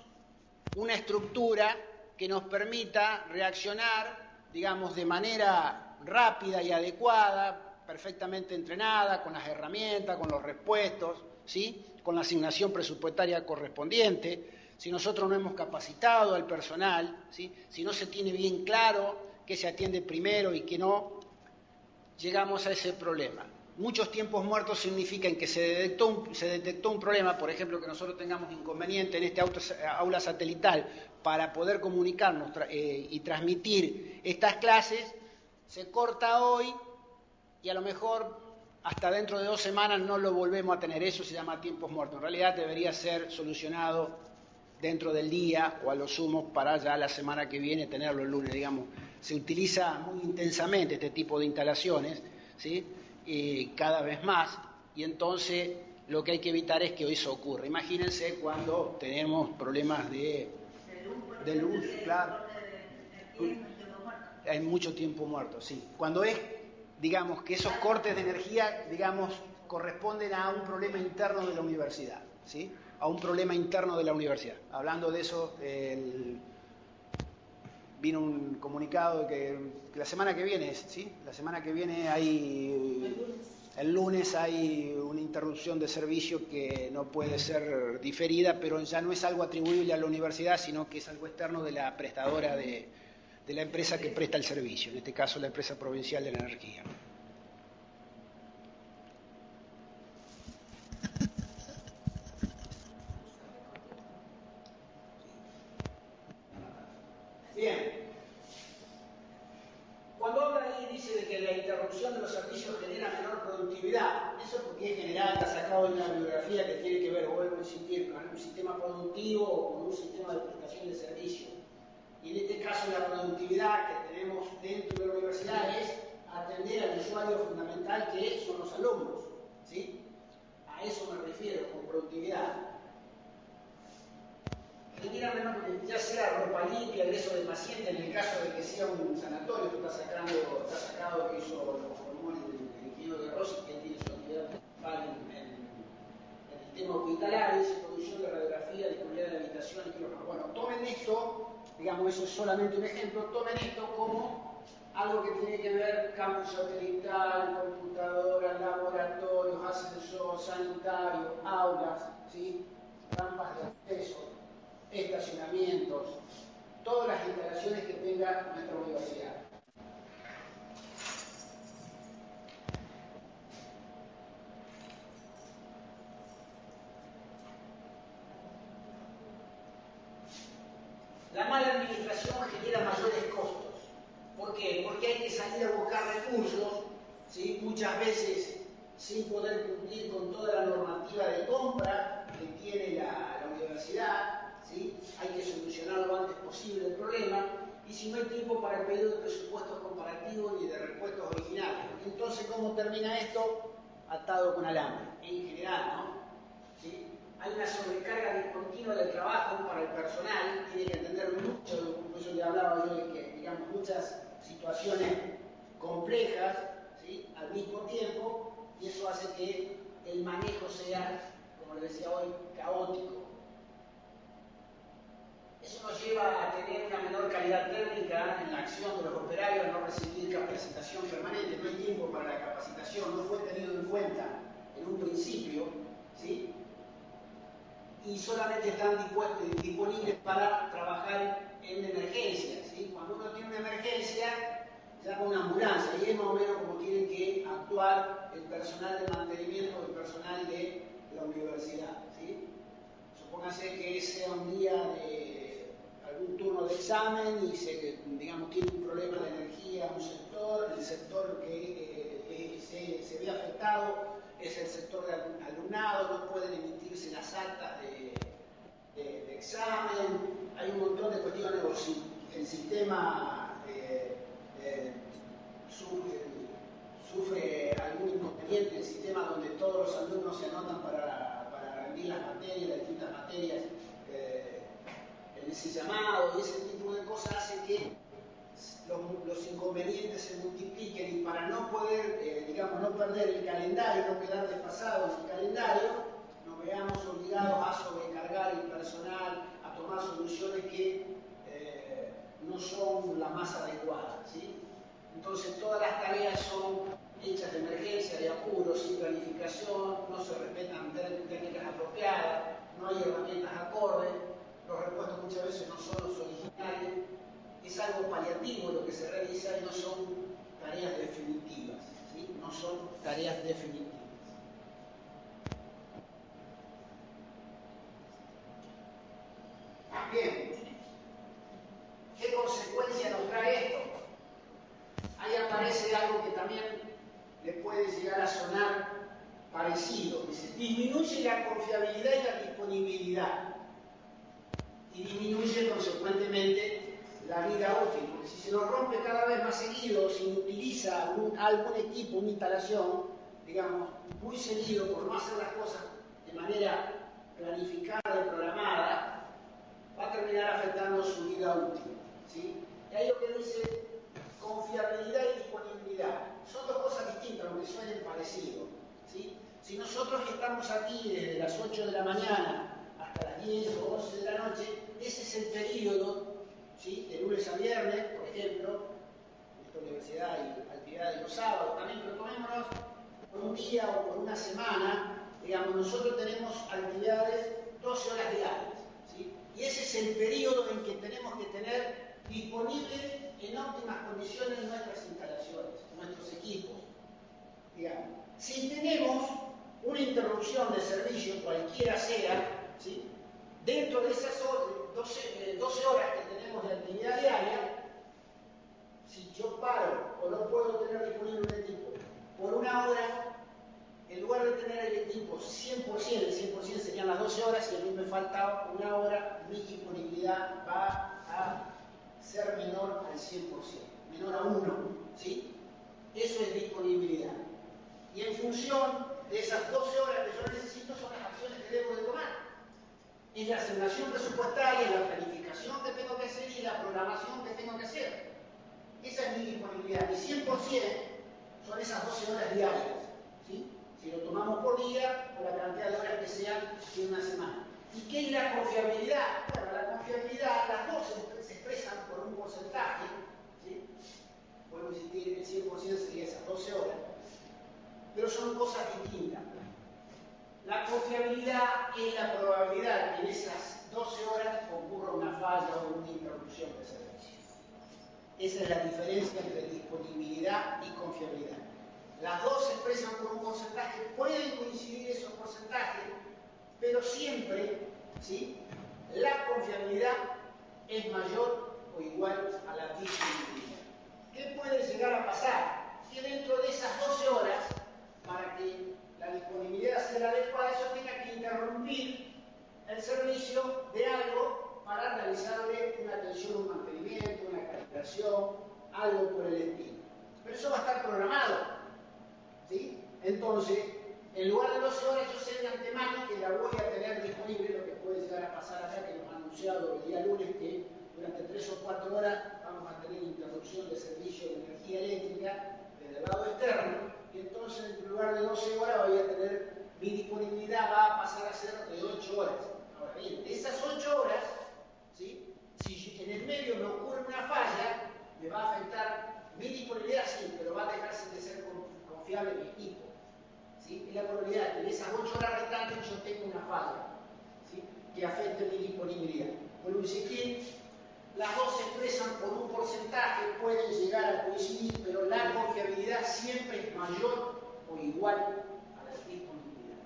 una estructura que nos permita reaccionar, digamos, de manera rápida y adecuada, perfectamente entrenada, con las herramientas, con los repuestos, ¿sí? Con la asignación presupuestaria correspondiente. Si nosotros no hemos capacitado al personal, ¿sí? Si no se tiene bien claro qué se atiende primero y qué no, llegamos a ese problema. Muchos tiempos muertos significan que se detectó un problema, por ejemplo, que nosotros tengamos inconveniente en este aula satelital para poder comunicarnos y transmitir estas clases, se corta hoy y a lo mejor hasta dentro de 2 semanas no lo volvemos a tener. Eso se llama tiempos muertos. En realidad debería ser solucionado dentro del día o a lo sumo para ya la semana que viene tenerlo el lunes, digamos. Se utiliza muy intensamente este tipo de instalaciones, ¿sí? Cada vez más, y entonces lo que hay que evitar es que eso ocurra. Imagínense cuando tenemos problemas de luz, claro. Hay mucho tiempo muerto, sí. Cuando es, digamos, que esos cortes de energía, digamos, corresponden a un problema interno de la universidad, ¿sí? A un problema interno de la universidad. Hablando de eso, vino un comunicado que la semana que viene, ¿sí? La semana que viene el lunes hay una interrupción de servicio que no puede ser diferida, pero ya no es algo atribuible a la universidad, sino que es algo externo de la prestadora de la empresa que presta el servicio, en este caso la empresa provincial de la energía. Bien. Cuando habla ahí dice de que la interrupción de los servicios genera menor productividad. Eso porque es general, está sacado de una bibliografía que tiene que ver, vuelvo a insistir, con un sistema productivo o con un sistema de prestación de servicio. Y en este caso la productividad que tenemos dentro de la universidad es atender al usuario fundamental que son los alumnos, ¿sí? A eso me refiero con productividad. Genera menor, ya sea ropa limpia, egreso de paciente, en el caso de que sea un sanatorio, esto está sacado que hizo lo formó el ingeniero de Rossi, que tiene su actividad principal en el tema hospitalario, producción de radiografía, disponibilidad de habitaciones, bueno, tomen esto, digamos, eso es solamente un ejemplo, tomen esto como algo que tiene que ver campus satelital, computadoras, laboratorios, ascensor, sanitario, aulas, ¿sí? Rampas de acceso, estacionamientos, todas las instalaciones que tenga nuestra universidad. La mala administración genera mayores costos. ¿Por qué? Porque hay que salir a buscar recursos, ¿sí? Muchas veces sin poder cumplir con toda la normativa de compra que tiene la universidad, ¿sí? Hay que solucionar lo antes posible el problema, y si no hay tiempo para el pedido de presupuestos comparativos ni de repuestos originales. Entonces, ¿cómo termina esto? Atado con alambre, en general, ¿no? ¿Sí? Hay una sobrecarga discontinua del trabajo para el personal, tiene que entender mucho, por eso le hablaba yo de que, digamos, muchas situaciones complejas, ¿sí? Al mismo tiempo, y eso hace que el manejo sea, como les decía hoy, caótico. Eso nos lleva a tener una menor calidad técnica en la acción de los operarios, a no recibir capacitación permanente, no hay tiempo para la capacitación, no fue tenido en cuenta en un principio, ¿sí? Y solamente están disponibles para trabajar en emergencias, ¿sí? Cuando uno tiene una emergencia, llama una ambulancia, y es más o menos como tiene que actuar el personal de mantenimiento, el personal de la universidad, ¿sí? Supóngase que sea un día de algún turno de examen y digamos, tiene un problema de energía un sector, el sector que se ve afectado es el sector de alumnado, no pueden emitirse las actas de examen, hay un montón de cuestiones, o si el sistema sufre algún inconveniente, el sistema donde todos los alumnos se anotan para rendir las materias, las distintas materias, en ese llamado y ese tipo de cosas hacen que los inconvenientes se multipliquen, y para no poder, digamos, no perder el calendario, no quedar desfasados en el calendario, nos veamos obligados a sobrecargar el personal, a tomar soluciones que no son las más adecuadas, ¿sí? Entonces todas las tareas son hechas de emergencia, de apuro, sin planificación, no se respetan técnicas apropiadas, no hay herramientas acordes, los repuestos muchas veces no son los originales, es algo paliativo lo que se realiza y no son tareas definitivas, ¿sí? No son tareas definitivas. Bien, ¿qué consecuencia nos trae esto? Ahí aparece algo que también le puede llegar a sonar parecido. Dice, disminuye la confiabilidad y la disponibilidad. Y disminuye consecuentemente la vida útil. Porque si se nos rompe cada vez más seguido, si utiliza algún equipo, una instalación, digamos, muy seguido, por no hacer las cosas de manera planificada y programada, va a terminar afectando su vida útil, ¿sí? Y ahí lo que dice confiabilidad y disponibilidad son dos cosas distintas, aunque suenen parecidos, ¿sí? Si nosotros estamos aquí desde las 8 de la mañana hasta las 10 o 11 de la noche, esta es el periodo, ¿sí?, de lunes a viernes, por ejemplo, en esta universidad hay actividades de los sábados también, pero tomémonos por un día o por una semana, digamos, nosotros tenemos actividades 12 horas diarias, ¿sí? Y ese es el periodo en que tenemos que tener disponibles en óptimas condiciones nuestras instalaciones, nuestros equipos, digamos. Si tenemos una interrupción de servicio, cualquiera sea, ¿sí?, dentro de esas 12 horas que tenemos de actividad diaria, si yo paro o no puedo tener disponible un equipo por una hora, en lugar de tener el equipo 100%, el 100% serían las 12 horas, y a mí me falta una hora, mi disponibilidad va a ser menor al 100%, menor a 1, ¿sí? Eso es disponibilidad. Y en función de esas 12 horas que yo necesito son las acciones que debo de tomar. Es la asignación presupuestaria, la planificación que tengo que hacer y la programación que tengo que hacer. Esa es mi disponibilidad. Mi 100% son esas 12 horas diarias, ¿sí? Si lo tomamos por día, por la cantidad de horas que sean en una semana. ¿Y qué es la confiabilidad? Bueno, la confiabilidad, las dos se expresan por un porcentaje, ¿sí? Podemos insistir, el 100% sería esas 12 horas, pero son cosas distintas. La confiabilidad es la probabilidad que en esas 12 horas ocurra una falla o una interrupción de servicio. Esa es la diferencia entre disponibilidad y confiabilidad. Las dos se expresan por un porcentaje, pueden coincidir esos porcentajes, pero siempre, ¿sí?, la confiabilidad es mayor o igual a la disponibilidad. ¿Qué puede llegar a pasar? Que dentro de esas 12 horas, para que la disponibilidad sea la adecuada, yo tenga que interrumpir el servicio de algo para realizarle una atención, un mantenimiento, una calibración, algo por el estilo. Pero eso va a estar programado, ¿sí? Entonces, en lugar de 12 horas, yo sé de antemano que la voy a tener disponible. Lo que puede llegar a pasar acá, que nos han anunciado el día lunes, que durante 3 o 4 horas vamos a tener interrupción de servicio de energía eléctrica desde el lado externo, y entonces en lugar de 12 horas voy a tener, mi disponibilidad va a pasar a ser de 8 horas. Ahora bien, de esas 8 horas, ¿sí?, si en el medio me ocurre una falla, me va a afectar mi disponibilidad, sí, pero va a dejarse de ser confiable mi equipo, ¿sí? Es la probabilidad que en esas 8 horas restantes yo tenga una falla, ¿sí?, que afecte mi disponibilidad. Vuelvo a insistir, las dos se expresan por un porcentaje, pueden llegar a coincidir, pero la confiabilidad siempre es mayor o igual a la disponibilidad.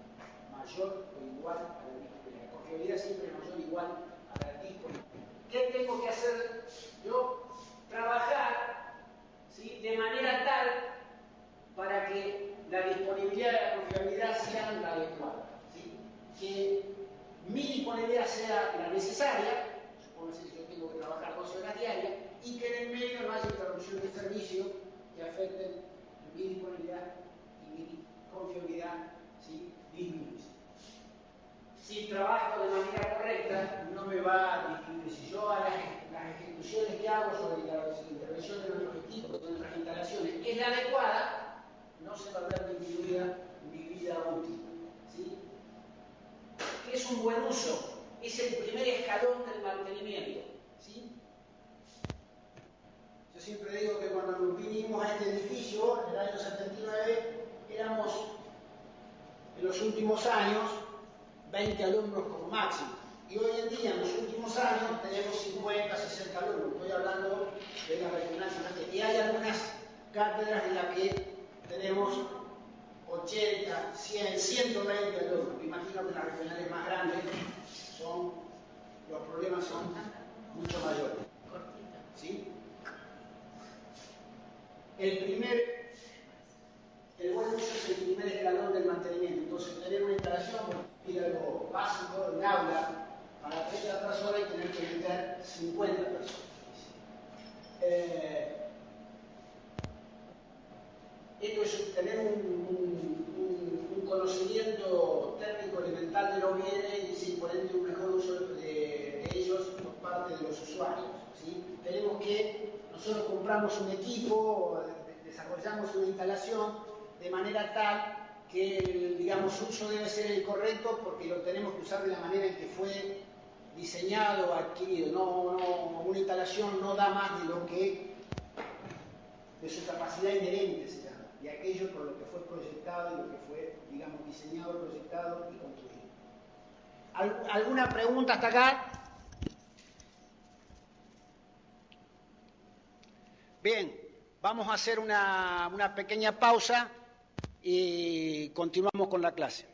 Mayor o igual a la disponibilidad. La confiabilidad siempre es mayor o igual a la disponibilidad. ¿Qué tengo que hacer yo? Trabajar, ¿sí?, de manera tal para que la disponibilidad y la confiabilidad sean la adecuada, ¿sí? Que mi disponibilidad disponibilidad sea la necesaria, supóngase que yo tengo que trabajar 12 horas diarias, y que en el medio no haya interrupción de servicio que afecten mi disponibilidad y mi confiabilidad, ¿sí? Disminuye. Si trabajo de manera correcta, no me va a disminuir. Si yo a las ejecuciones que hago sobre la intervención de nuestros equipos, de nuestras instalaciones, es la adecuada, no se va a ver disminuida mi vida útil. ¿Sí? ¿Qué es un buen uso? Es el primer escalón del mantenimiento. ¿Sí? Yo siempre digo que cuando nos vinimos a este edificio, en el año 79, éramos, en los últimos años, 20 alumnos como máximo. Y hoy en día, en los últimos años, tenemos 50, 60 alumnos. Estoy hablando de la regional. Y hay algunas cátedras en las que tenemos 80, 100, 120 alumnos. Me imagino que en las regionales más grandes los problemas son mucho mayores. ¿Sí? El buen uso es el primer escalón del mantenimiento. Entonces, tener una instalación, ir algo básico, un aula, para 30 personas y tener que meter 50 personas. Esto es tener un conocimiento técnico elemental de lo que viene y, por ende, un mejor uso de ellos por parte de los usuarios. ¿Sí? Tenemos que, nosotros compramos un equipo, desarrollamos una instalación de manera tal que el, digamos, uso debe ser el correcto porque lo tenemos que usar de la manera en que fue diseñado, adquirido. Una instalación no da más de lo que, de su capacidad inherente se llama, de aquello por lo que fue proyectado y lo que fue, digamos, diseñado, proyectado y construido. ¿Alguna pregunta hasta acá? Bien, vamos a hacer una pequeña pausa y continuamos con la clase.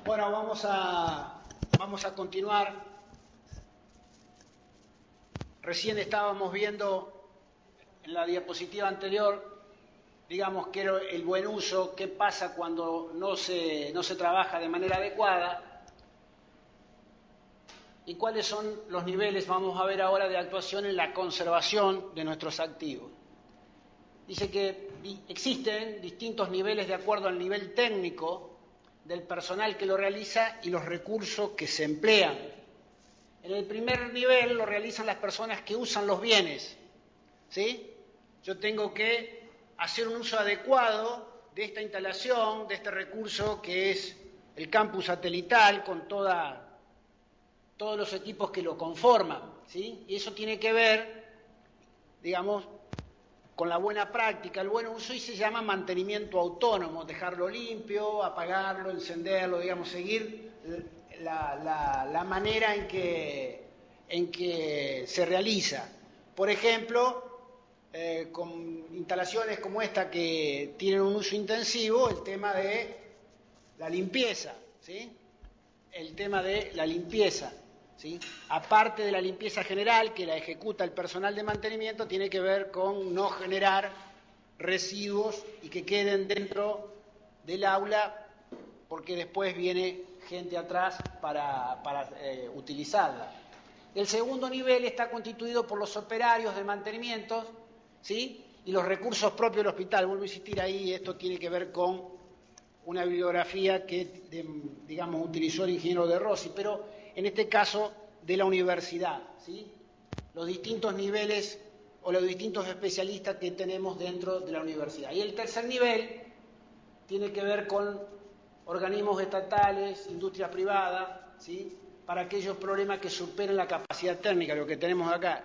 Bueno, vamos a continuar. Recién estábamos viendo en la diapositiva anterior, digamos, que era el buen uso, qué pasa cuando no se trabaja de manera adecuada y cuáles son los niveles, vamos a ver ahora, de actuación en la conservación de nuestros activos. Dice que existen distintos niveles de acuerdo al nivel técnico del personal que lo realiza y los recursos que se emplean. En el primer nivel lo realizan las personas que usan los bienes, ¿sí? Yo tengo que hacer un uso adecuado de esta instalación, de este recurso que es el campus satelital con todos los equipos que lo conforman, ¿sí? Y eso tiene que ver, digamos, con la buena práctica, el buen uso, y se llama mantenimiento autónomo, dejarlo limpio, apagarlo, encenderlo, digamos, seguir la manera en que se realiza. Por ejemplo, con instalaciones como esta que tienen un uso intensivo, el tema de la limpieza, ¿sí? El tema de la limpieza, ¿sí? Aparte de la limpieza general que la ejecuta el personal de mantenimiento, tiene que ver con no generar residuos y que queden dentro del aula, porque después viene gente atrás para utilizarla. El segundo nivel está constituido por los operarios de mantenimiento, ¿sí? Y los recursos propios del hospital. Vuelvo a insistir ahí, esto tiene que ver con una bibliografía que, digamos, utilizó el ingeniero De Rossi, pero en este caso de la universidad, ¿sí? Los distintos niveles o los distintos especialistas que tenemos dentro de la universidad. Y el tercer nivel tiene que ver con organismos estatales, industria privada, ¿sí? Para aquellos problemas que superen la capacidad técnica, lo que tenemos acá,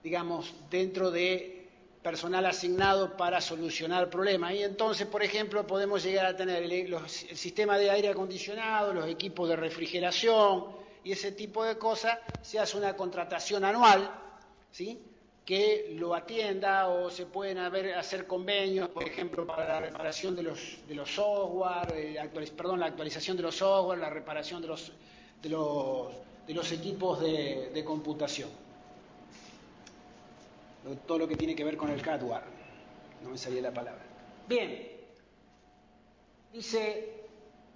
digamos, dentro de personal asignado para solucionar problemas. Y entonces, por ejemplo, podemos llegar a tener el sistema de aire acondicionado, los equipos de refrigeración y ese tipo de cosas. Se hace una contratación anual, ¿sí? Que lo atienda, o se pueden hacer convenios, por ejemplo, para la reparación de los software, la actualización de los software, la reparación de los equipos de computación. Todo lo que tiene que ver con el hardware. No me salía la palabra. Bien. Dice,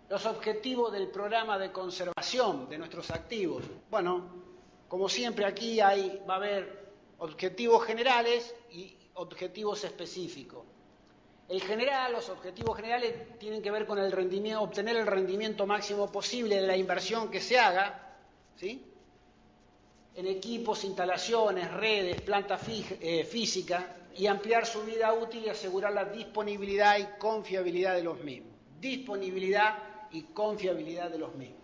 los objetivos del programa de conservación de nuestros activos. Bueno, como siempre aquí va a haber objetivos generales y objetivos específicos. Los objetivos generales tienen que ver con el rendimiento, obtener el rendimiento máximo posible de la inversión que se haga, ¿sí? En equipos, instalaciones, redes, plantas físicas, y ampliar su vida útil y asegurar la disponibilidad y confiabilidad de los mismos. Disponibilidad y confiabilidad de los mismos.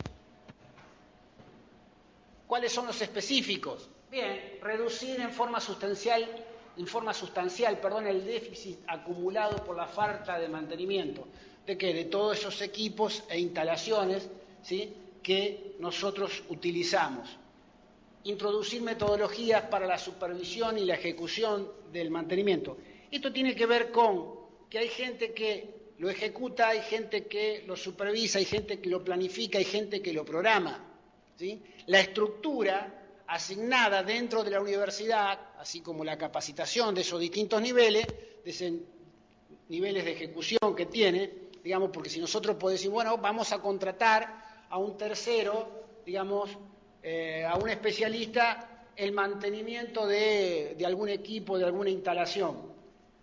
¿Cuáles son los específicos? Bien, reducir en forma sustancial, el déficit acumulado por la falta de mantenimiento. ¿De qué? De todos esos equipos e instalaciones, ¿sí? Que nosotros utilizamos. Introducir metodologías para la supervisión y la ejecución del mantenimiento. Esto tiene que ver con que hay gente que lo ejecuta, hay gente que lo supervisa, hay gente que lo planifica, hay gente que lo programa, ¿sí? La estructura asignada dentro de la universidad, así como la capacitación de esos distintos niveles, niveles de ejecución que tiene, digamos, porque si nosotros podemos decir, bueno, vamos a contratar a un tercero, digamos, a un especialista, el mantenimiento de algún equipo, de alguna instalación.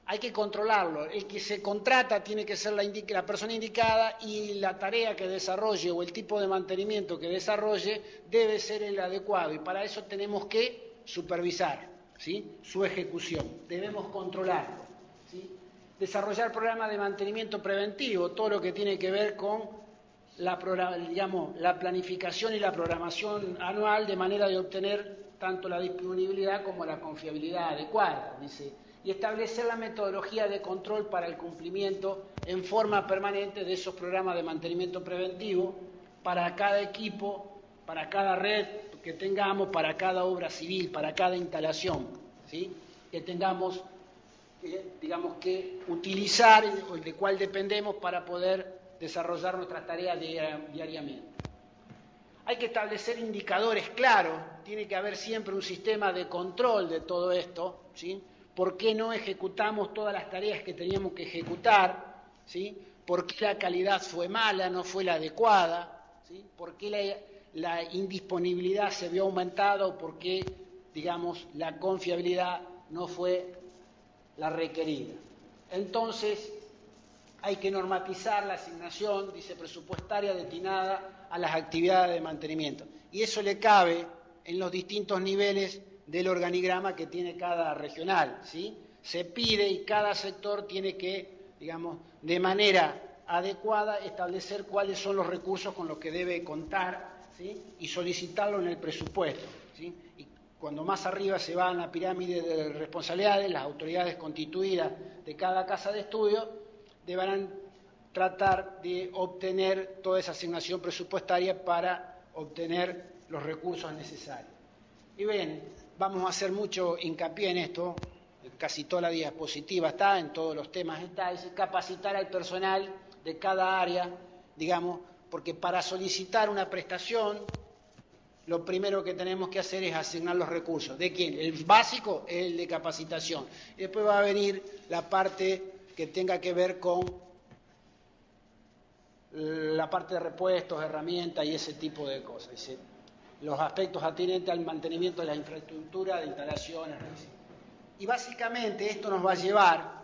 Hay que controlarlo. El que se contrata tiene que ser la persona indicada, y la tarea que desarrolle o el tipo de mantenimiento que desarrolle debe ser el adecuado. Y para eso tenemos que supervisar, ¿sí? Su ejecución. Debemos controlarlo, ¿sí? Desarrollar programas de mantenimiento preventivo, todo lo que tiene que ver con la planificación y la programación anual, de manera de obtener tanto la disponibilidad como la confiabilidad adecuada, dice. Y establecer la metodología de control para el cumplimiento en forma permanente de esos programas de mantenimiento preventivo para cada equipo, para cada red que tengamos, para cada obra civil, para cada instalación, ¿sí? Que tengamos, digamos, que utilizar, o de cual dependemos para poder desarrollar nuestras tareas diariamente. Hay que establecer indicadores claros, tiene que haber siempre un sistema de control de todo esto, ¿sí? ¿Por qué no ejecutamos todas las tareas que teníamos que ejecutar? ¿Sí? ¿Por qué la calidad fue mala, no fue la adecuada? ¿Sí? ¿Por qué la indisponibilidad se vio aumentada o por qué, digamos, la confiabilidad no fue la requerida? Entonces, hay que normatizar la asignación, dice, presupuestaria destinada a las actividades de mantenimiento. Y eso le cabe en los distintos niveles del organigrama que tiene cada regional, ¿sí? Se pide y cada sector tiene que, digamos, de manera adecuada establecer cuáles son los recursos con los que debe contar, ¿sí? Y solicitarlo en el presupuesto, ¿sí? Y cuando más arriba se va en la pirámide de responsabilidades, las autoridades constituidas de cada casa de estudio deberán tratar de obtener toda esa asignación presupuestaria para obtener los recursos necesarios. Y bien, vamos a hacer mucho hincapié en esto, casi toda la diapositiva está, en todos los temas está, es capacitar al personal de cada área, digamos, porque para solicitar una prestación, lo primero que tenemos que hacer es asignar los recursos. ¿De quién? El básico es el de capacitación. Y después va a venir la parte que tenga que ver con la parte de repuestos, herramientas y ese tipo de cosas. Dice, los aspectos atinentes al mantenimiento de la infraestructura, de instalaciones. Y básicamente esto nos va a llevar,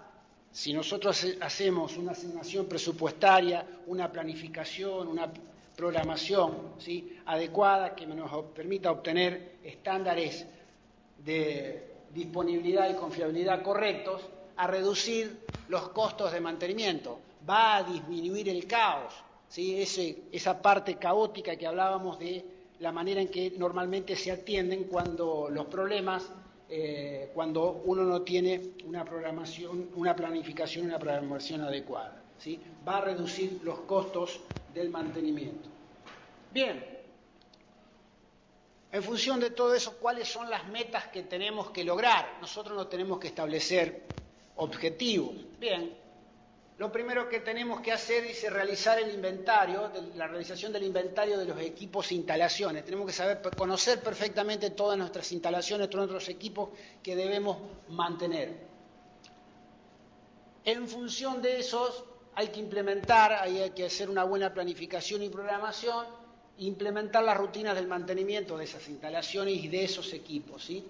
si nosotros hacemos una asignación presupuestaria, una planificación, una programación, ¿sí?, adecuada que nos permita obtener estándares de disponibilidad y confiabilidad correctos, a reducir los costos de mantenimiento, va a disminuir el caos, ¿sí? Esa parte caótica que hablábamos de la manera en que normalmente se atienden cuando los problemas, cuando uno no tiene una programación, una planificación, una programación adecuada, ¿sí? Va a reducir los costos del mantenimiento. Bien, en función de todo eso, ¿cuáles son las metas que tenemos que lograr? Nosotros no tenemos que establecer objetivos. Bien, lo primero que tenemos que hacer es realizar el inventario, la realización del inventario de los equipos e instalaciones. Tenemos que saber, conocer perfectamente todas nuestras instalaciones, todos nuestros equipos que debemos mantener. En función de esos hay que implementar, hay que hacer una buena planificación y programación, implementar las rutinas del mantenimiento de esas instalaciones y de esos equipos, ¿sí?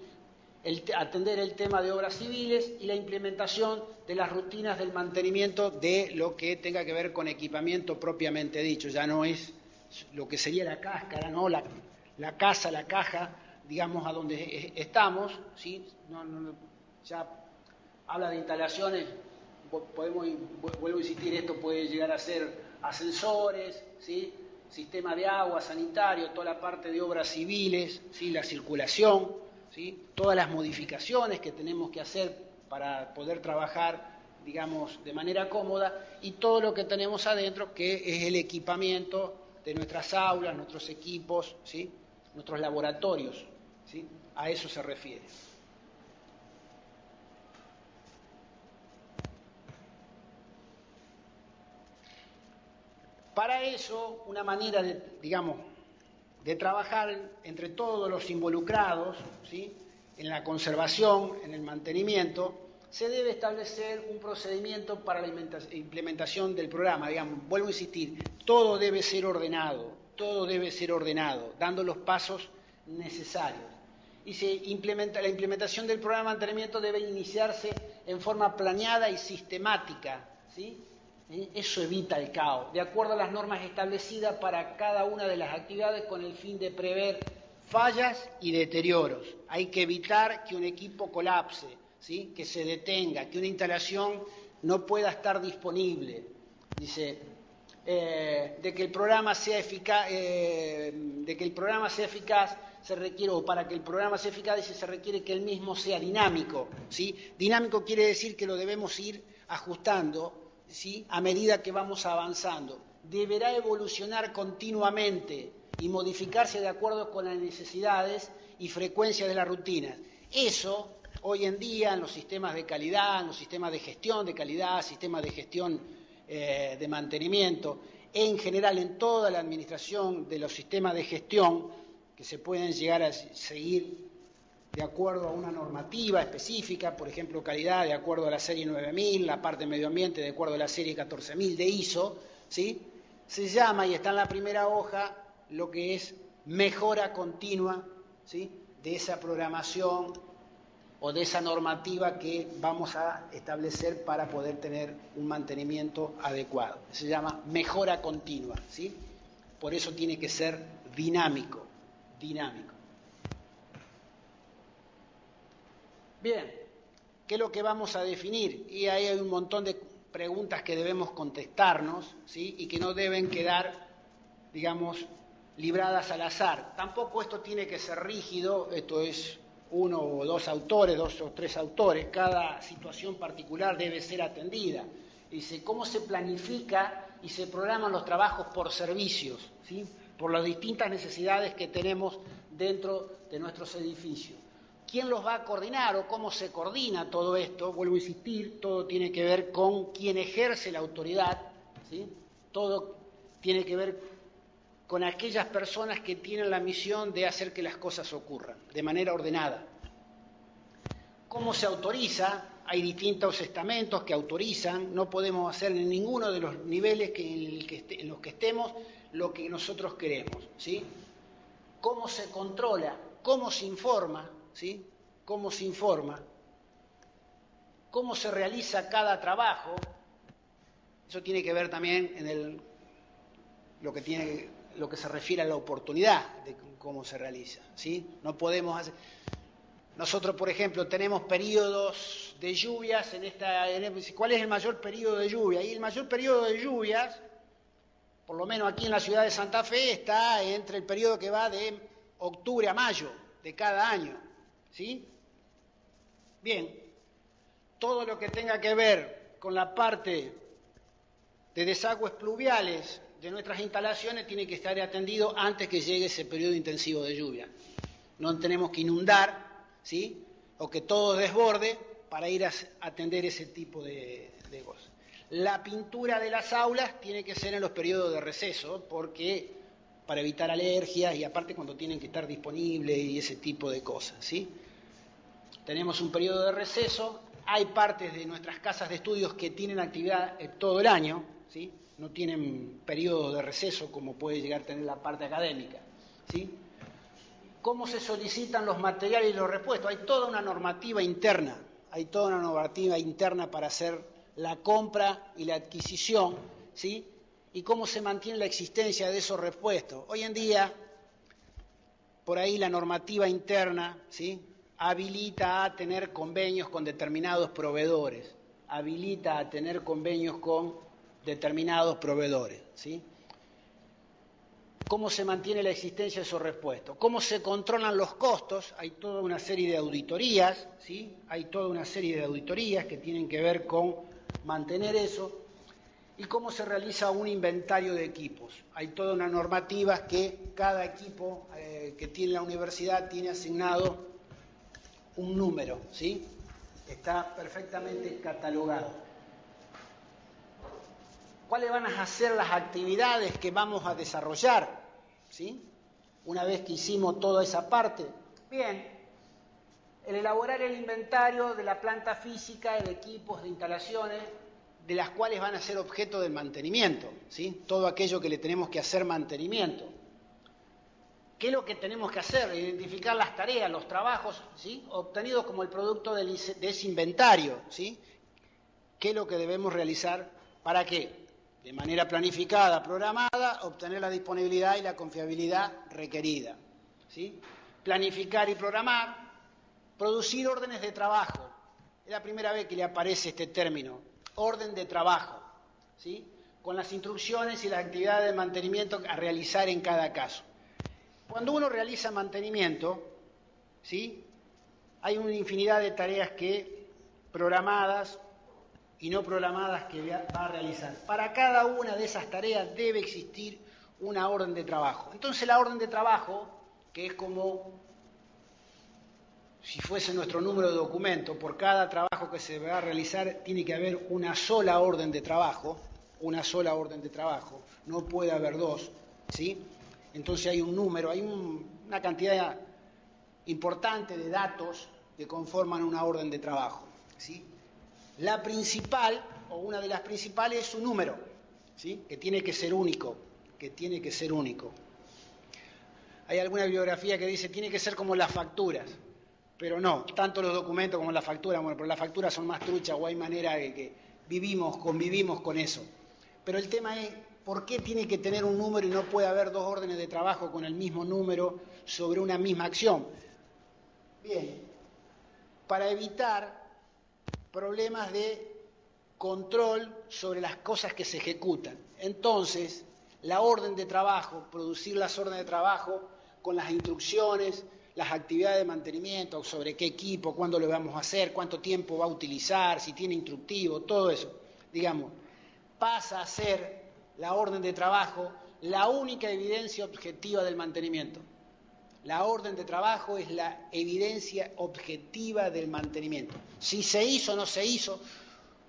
Atender el tema de obras civiles y la implementación de las rutinas del mantenimiento de lo que tenga que ver con equipamiento propiamente dicho. Ya no es lo que sería la cáscara, ¿no? La casa, la caja, digamos, a donde estamos, ¿sí? Ya habla de instalaciones, vuelvo a insistir, esto puede llegar a ser ascensores, ¿sí?, sistema de agua, sanitario, toda la parte de obras civiles, ¿sí?, la circulación, ¿sí?, todas las modificaciones que tenemos que hacer para poder trabajar, digamos, de manera cómoda, y todo lo que tenemos adentro, que es el equipamiento de nuestras aulas, nuestros equipos, ¿sí?, nuestros laboratorios, ¿sí?, a eso se refiere. Para eso, una manera de, digamos, de trabajar entre todos los involucrados, ¿sí?, en la conservación, en el mantenimiento, se debe establecer un procedimiento para la implementación del programa. Digamos, vuelvo a insistir, todo debe ser ordenado, dando los pasos necesarios. Y la implementación del programa de mantenimiento debe iniciarse en forma planeada y sistemática, ¿sí? Eso evita el caos, de acuerdo a las normas establecidas para cada una de las actividades con el fin de prever fallas y deterioros. Hay que evitar que un equipo colapse, ¿sí?, que se detenga, que una instalación no pueda estar disponible. Dice, de que el programa sea eficaz, se requiere, o para que el programa sea eficaz, dice, se requiere que el mismo sea dinámico, ¿sí? Dinámico quiere decir que lo debemos ir ajustando, ¿sí?, a medida que vamos avanzando. Deberá evolucionar continuamente y modificarse de acuerdo con las necesidades y frecuencia de las rutinas. Eso, hoy en día, en los sistemas de calidad, en los sistemas de gestión de calidad, sistemas de gestión de mantenimiento, en general en toda la administración de los sistemas de gestión que se pueden llegar a seguir de acuerdo a una normativa específica, por ejemplo, calidad de acuerdo a la serie 9000, la parte de medio ambiente de acuerdo a la serie 14000 de ISO, ¿sí? Se llama, y está en la primera hoja, lo que es mejora continua, ¿sí?, de esa programación o de esa normativa que vamos a establecer para poder tener un mantenimiento adecuado. Se llama mejora continua, ¿sí? Por eso tiene que ser dinámico. Bien, ¿qué es lo que vamos a definir? Y ahí hay un montón de preguntas que debemos contestarnos, ¿sí?, y que no deben quedar, digamos, libradas al azar. Tampoco esto tiene que ser rígido, esto es uno o dos autores, dos o tres autores, cada situación particular debe ser atendida. Dice, ¿cómo se planifica y se programan los trabajos por servicios, ¿sí?, por las distintas necesidades que tenemos dentro de nuestros edificios? ¿Quién los va a coordinar o cómo se coordina todo esto? Vuelvo a insistir, todo tiene que ver con quién ejerce la autoridad, ¿sí? Todo tiene que ver con aquellas personas que tienen la misión de hacer que las cosas ocurran de manera ordenada. ¿Cómo se autoriza? Hay distintos estamentos que autorizan, no podemos hacer en ninguno de los niveles en los que estemos lo que nosotros queremos, ¿sí? ¿Cómo se controla? ¿Cómo se informa? ¿Sí? ¿Cómo se informa? ¿Cómo se realiza cada trabajo? Eso tiene que ver también en lo que se refiere a la oportunidad de cómo se realiza, ¿sí? No podemos hacer... Nosotros, por ejemplo, tenemos periodos de lluvias ¿cuál es el mayor periodo de lluvia? Y el mayor periodo de lluvias, por lo menos aquí en la ciudad de Santa Fe, está entre el periodo que va de octubre a mayo de cada año, ¿sí? Bien, todo lo que tenga que ver con la parte de desagües pluviales de nuestras instalaciones tiene que estar atendido antes que llegue ese periodo intensivo de lluvia. No tenemos que inundar, ¿sí?, o que todo desborde para ir a atender ese tipo de cosas. La pintura de las aulas tiene que ser en los periodos de receso, porque para evitar alergias y aparte cuando tienen que estar disponibles y ese tipo de cosas, ¿sí? Tenemos un periodo de receso, hay partes de nuestras casas de estudios que tienen actividad todo el año, ¿sí? No tienen periodo de receso como puede llegar a tener la parte académica, ¿sí? ¿Cómo se solicitan los materiales y los repuestos? Hay toda una normativa interna, para hacer la compra y la adquisición, ¿sí? Y cómo se mantiene la existencia de esos repuestos. Hoy en día, por ahí la normativa interna, ¿sí?, habilita a tener convenios con determinados proveedores, ¿sí? ¿Cómo se mantiene la existencia de esos repuestos? ¿Cómo se controlan los costos? Hay toda una serie de auditorías, ¿sí? Que tienen que ver con mantener eso. ¿Y cómo se realiza un inventario de equipos? Hay toda una normativa que cada equipo que tiene la universidad tiene asignado un número, ¿sí? Está perfectamente catalogado. ¿Cuáles van a ser las actividades que vamos a desarrollar? ¿Sí? Una vez que hicimos toda esa parte. Bien, el elaborar el inventario de la planta física, de equipos, de instalaciones, de las cuales van a ser objeto del mantenimiento, ¿sí? Todo aquello que le tenemos que hacer mantenimiento. ¿Qué es lo que tenemos que hacer? Identificar las tareas, los trabajos, ¿sí?, obtenidos como el producto de ese inventario, ¿sí? ¿Qué es lo que debemos realizar? ¿Para qué? De manera planificada, programada, obtener la disponibilidad y la confiabilidad requerida, ¿sí? Planificar y programar, producir órdenes de trabajo. Es la primera vez que le aparece este término, orden de trabajo, ¿sí?, con las instrucciones y las actividades de mantenimiento a realizar en cada caso. Cuando uno realiza mantenimiento, ¿sí?, hay una infinidad de tareas programadas y no programadas que va a realizar. Para cada una de esas tareas debe existir una orden de trabajo. Entonces la orden de trabajo, que es como si fuese nuestro número de documento, por cada trabajo que se va a realizar tiene que haber una sola orden de trabajo, una sola orden de trabajo, no puede haber dos, ¿sí? Entonces hay un número, hay una cantidad importante de datos que conforman una orden de trabajo, ¿sí? La principal, o una de las principales, es su número, ¿sí? Que tiene que ser único, Hay alguna bibliografía que dice tiene que ser como las facturas, pero no, tanto los documentos como las facturas, bueno, pero las facturas son más truchas o hay manera de que convivimos con eso. Pero el tema es, ¿por qué tiene que tener un número y no puede haber dos órdenes de trabajo con el mismo número sobre una misma acción? Bien, para evitar problemas de control sobre las cosas que se ejecutan. Entonces, la orden de trabajo, producir las órdenes de trabajo con las instrucciones, las actividades de mantenimiento, sobre qué equipo, cuándo lo vamos a hacer, cuánto tiempo va a utilizar, si tiene instructivo, todo eso, digamos, pasa a ser la orden de trabajo la única evidencia objetiva del mantenimiento. La orden de trabajo es la evidencia objetiva del mantenimiento. Si se hizo o no se hizo,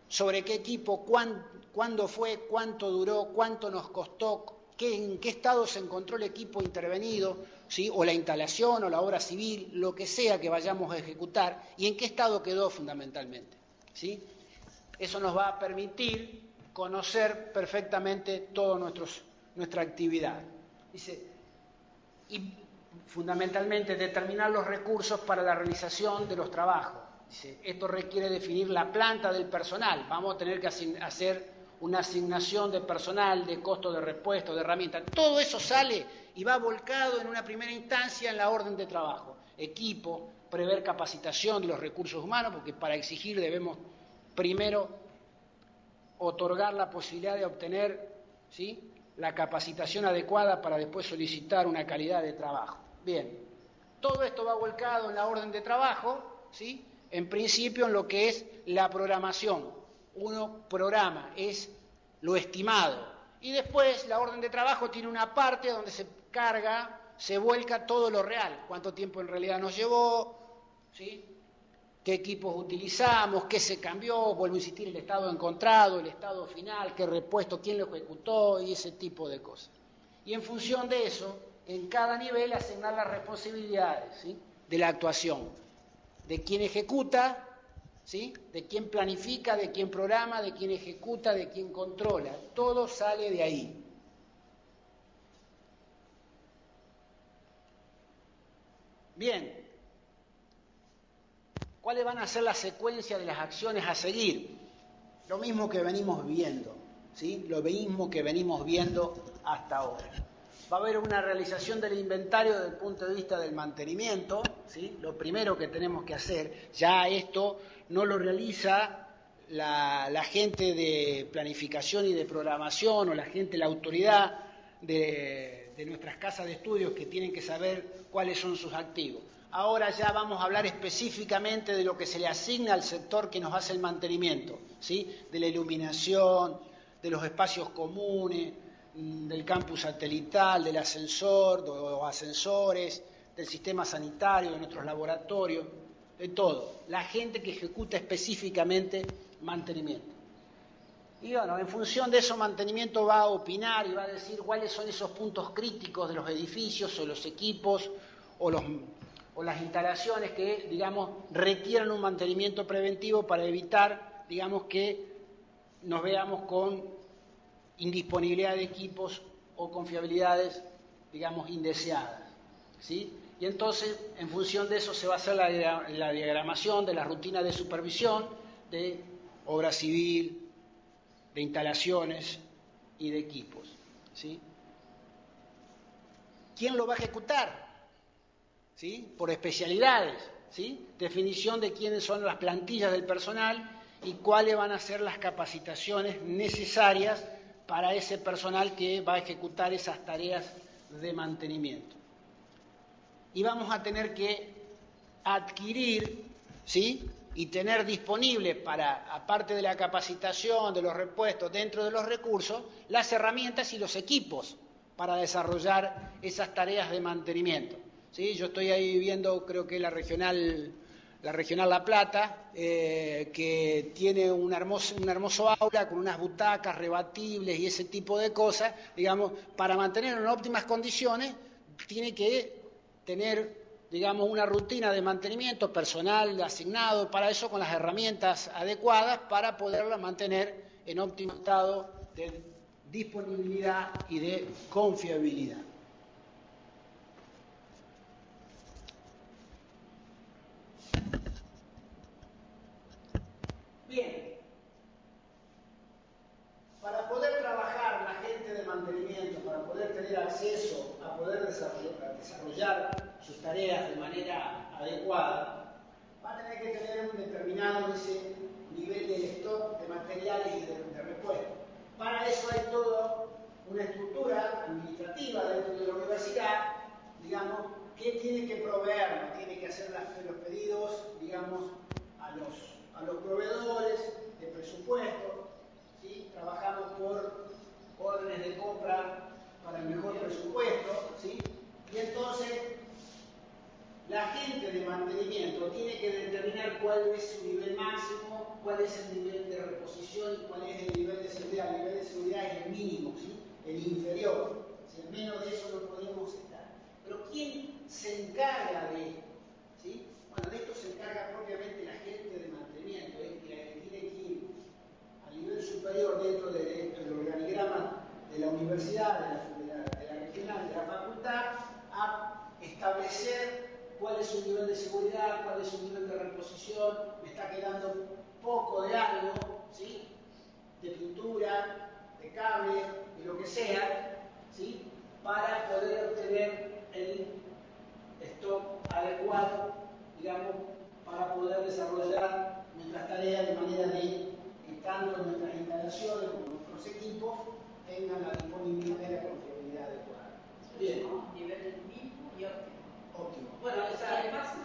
sobre qué equipo, cuándo fue, cuánto duró, cuánto nos costó, en qué estado se encontró el equipo intervenido, ¿sí? O la instalación o la obra civil, lo que sea que vayamos a ejecutar, y en qué estado quedó fundamentalmente, ¿sí? Eso nos va a permitir conocer perfectamente toda nuestra actividad. Dice, y fundamentalmente determinar los recursos para la realización de los trabajos. Dice, esto requiere definir la planta del personal. Vamos a tener que hacer una asignación de personal, de costo de repuesto, de herramientas. Todo eso sale y va volcado en una primera instancia en la orden de trabajo. Equipo, prever capacitación de los recursos humanos, porque para exigir debemos primero otorgar la posibilidad de obtener, ¿sí?, la capacitación adecuada para después solicitar una calidad de trabajo. Bien, todo esto va volcado en la orden de trabajo, ¿sí?, en principio en lo que es la programación. Uno programa, es lo estimado. Y después la orden de trabajo tiene una parte donde se carga, se vuelca todo lo real. Cuánto tiempo en realidad nos llevó, ¿sí?, qué equipos utilizamos, qué se cambió, vuelvo a insistir, el estado encontrado, el estado final, qué repuesto, quién lo ejecutó y ese tipo de cosas. Y en función de eso, en cada nivel asignar las responsabilidades, ¿sí?, de la actuación, de quién ejecuta, ¿sí?, de quién planifica, de quién programa, de quién ejecuta, de quién controla. Todo sale de ahí. Bien. ¿Cuáles van a ser la secuencia de las acciones a seguir? Lo mismo que venimos viendo, ¿sí? Lo mismo que venimos viendo hasta ahora. Va a haber una realización del inventario desde el punto de vista del mantenimiento, ¿sí? Lo primero que tenemos que hacer, ya esto no lo realiza la gente de planificación y de programación o la gente, la autoridad de nuestras casas de estudios que tienen que saber cuáles son sus activos. Ahora ya vamos a hablar específicamente de lo que se le asigna al sector que nos hace el mantenimiento, ¿sí?, de la iluminación, de los espacios comunes, del campus satelital, del ascensor, o ascensores, del sistema sanitario, de nuestros laboratorios, de todo. La gente que ejecuta específicamente mantenimiento. Y bueno, en función de eso, mantenimiento va a opinar y va a decir cuáles son esos puntos críticos de los edificios o los equipos o las instalaciones que, digamos, requieran un mantenimiento preventivo para evitar, digamos, que nos veamos con indisponibilidad de equipos o con fiabilidades, digamos, indeseadas, ¿sí? Y entonces, en función de eso, se va a hacer la diagramación de la rutina de supervisión de obra civil, de instalaciones y de equipos, ¿sí? ¿Quién lo va a ejecutar? ¿Sí? Por especialidades, ¿sí? Definición de quiénes son las plantillas del personal y cuáles van a ser las capacitaciones necesarias para ese personal que va a ejecutar esas tareas de mantenimiento. Y vamos a tener que adquirir, ¿sí?, y tener disponible para, aparte de la capacitación, de los repuestos, dentro de los recursos, las herramientas y los equipos para desarrollar esas tareas de mantenimiento. ¿Sí? Yo estoy ahí viendo, creo que la regional la Regional La Plata, que tiene un hermoso aula con unas butacas rebatibles y ese tipo de cosas, digamos, para mantenerlo en óptimas condiciones, tiene que tener, digamos, una rutina de mantenimiento personal asignado para eso, con las herramientas adecuadas para poderla mantener en óptimo estado de disponibilidad y de confiabilidad. Bien, para poder trabajar la gente de mantenimiento, para poder tener acceso a poder desarrollar sus tareas de manera adecuada, va a tener que tener un determinado ese nivel de stock de materiales y de repuesto. Para eso hay toda una estructura administrativa dentro de la universidad, digamos, que tiene que proveer, tiene que hacer los pedidos, digamos, a los proveedores de presupuesto, ¿sí? Trabajamos por órdenes de compra para el mejor presupuesto, ¿sí? Y entonces la gente de mantenimiento tiene que determinar cuál es su nivel máximo, cuál es el nivel de reposición y cuál es el nivel de seguridad. El nivel de seguridad es el mínimo, ¿sí? El inferior. Si en menos de eso no podemos estar. Pero ¿quién se encarga de esto? ¿Sí? Bueno, de esto se encarga propiamente la gente de mantenimiento, que tiene que ir a nivel superior dentro del organigrama de la universidad, de la regional, de la facultad, a establecer cuál es su nivel de seguridad, cuál es su nivel de reposición, me está quedando poco de algo, ¿sí? De pintura, de cable, de lo que sea, ¿sí? Para poder obtener el stock adecuado, digamos, para poder desarrollar nuestras tareas de manera de que tanto nuestras instalaciones como nuestros equipos tengan la disponibilidad y la confiabilidad adecuada. Bien. Nivel mínimo y óptimo. Óptimo. Bueno, el máximo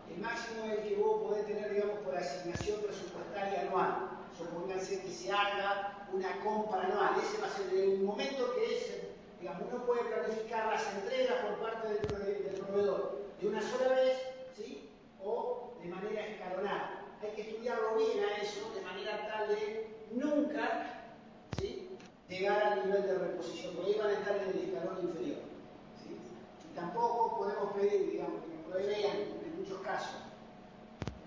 el máximo es el que vos podés tener, digamos, por asignación presupuestaria anual. Supónganse que se haga una compra anual. Ese va a ser el momento que es, digamos, uno puede planificar las entregas por parte del proveedor de una sola vez, ¿sí? O de manera escalonada. Hay que estudiarlo bien a eso, de manera tal de nunca, ¿sí?, llegar al nivel de reposición, porque ahí van a estar en el escalón inferior, ¿sí? Y tampoco podemos pedir, digamos, que nos provean, en muchos casos,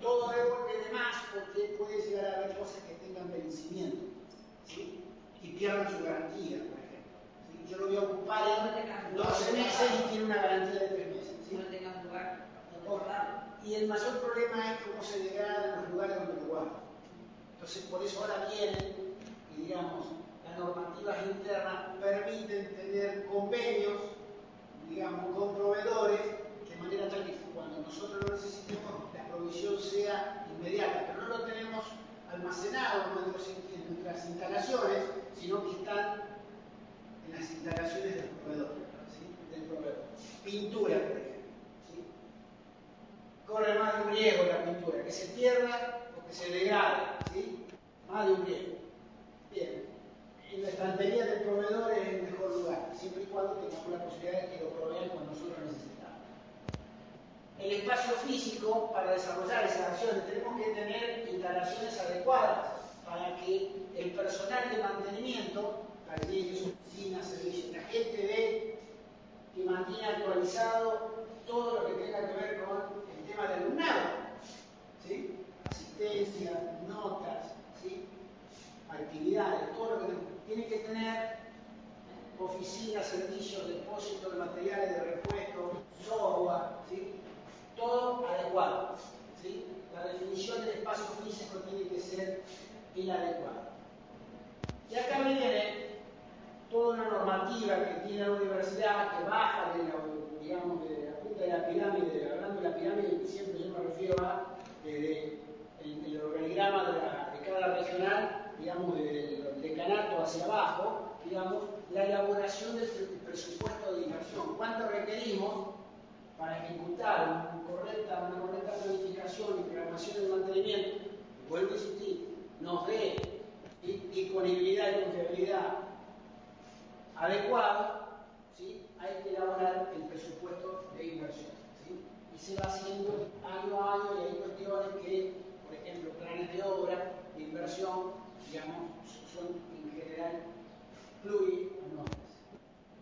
todo de golpe de más, porque puede llegar a haber cosas que tengan vencimiento, ¿sí? Y pierdan su garantía, por ejemplo, ¿sí? Yo lo voy a ocupar en 12 meses y tiene una garantía de 3 meses, ¿sí? No tengan lugar donde guardarlo. Y el mayor problema es cómo se degradan los lugares donde lo guardan. Entonces, por eso ahora vienen, y digamos, las normativas internas permiten tener convenios, digamos, con proveedores, de manera tal que cuando nosotros lo necesitemos, la provisión sea inmediata, pero no lo tenemos almacenado en nuestras instalaciones, sino que están en las instalaciones del proveedor, ¿sí? Del proveedor. Pintura, por ejemplo, ¿sí? Corre más de un riesgo la pintura, que se pierda o que se degrade, ¿sí? Más de un riesgo. Bien, en la estantería del proveedor es el mejor lugar, siempre y cuando tengamos la posibilidad de que lo provean cuando nosotros necesitamos. El espacio físico para desarrollar esas acciones, tenemos que tener instalaciones adecuadas para que el personal de mantenimiento, talleres, oficinas, servicios, la gente que mantiene actualizado todo lo que tenga que ver con el tema del alumnado, ¿sí? Asistencia, notas, ¿sí? Actividades, todo lo que tiene que tener oficinas, servicios, depósitos de materiales de repuesto, software, ¿sí? Todo adecuado, ¿sí? La definición del espacio físico tiene que ser el adecuado. Y acá viene toda una normativa que tiene la universidad que baja de la, digamos, de la punta de la pirámide, hablando de la pirámide, siempre yo me refiero a el organigrama de cada regional, digamos, del decanato hacia abajo, digamos, la elaboración del presupuesto de inversión. ¿Cuánto requerimos para ejecutar una correcta planificación y programación de mantenimiento? Vuelvo a insistir, nos dé disponibilidad y confiabilidad adecuado, ¿sí? Hay que elaborar el presupuesto de inversión, ¿sí? y se va haciendo año a año, y hay cuestiones que, por ejemplo, planes de obra, de inversión, digamos, son en general plurianuales.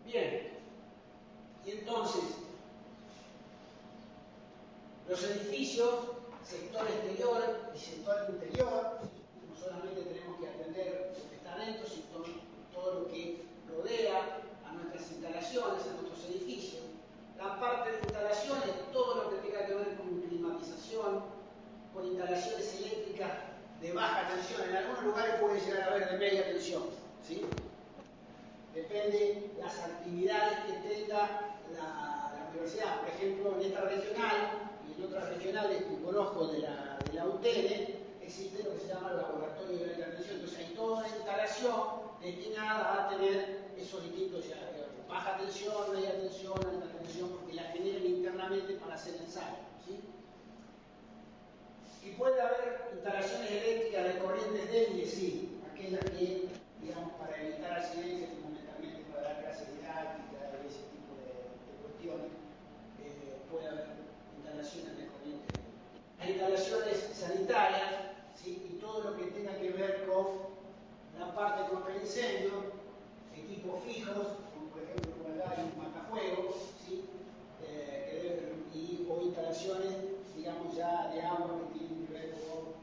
Bien, y entonces, los edificios, sector exterior y sector interior, no solamente tenemos que atender lo que está adentro, sino todo lo que rodea a nuestras instalaciones, a nuestros edificios. La parte de instalaciones, todo lo que tenga que ver con climatización, con instalaciones eléctricas de baja tensión. En algunos lugares puede llegar a haber de media tensión, ¿sí? Depende de las actividades que tenga la universidad. Por ejemplo, en esta regional y en otras regionales que conozco de la UTN, existe lo que se llama el laboratorio de alta tensión. Entonces hay toda una instalación destinada a tener esos distintos, baja tensión, media tensión, alta tensión, porque la generan internamente para hacer ensayos, ¿sí? Y puede haber instalaciones eléctricas de corrientes débiles, sí, aquellas que, digamos, para evitar accidentes, fundamentalmente para dar clases didácticas y ese tipo de cuestiones, puede haber instalaciones de corrientes débiles. Hay instalaciones sanitarias, ¿sí? Y todo lo que tenga que ver con la parte contra el incendio, equipos fijos, como por ejemplo guardar un matafuegos, ¿sí? O instalaciones, digamos, ya de agua que tienen que ver con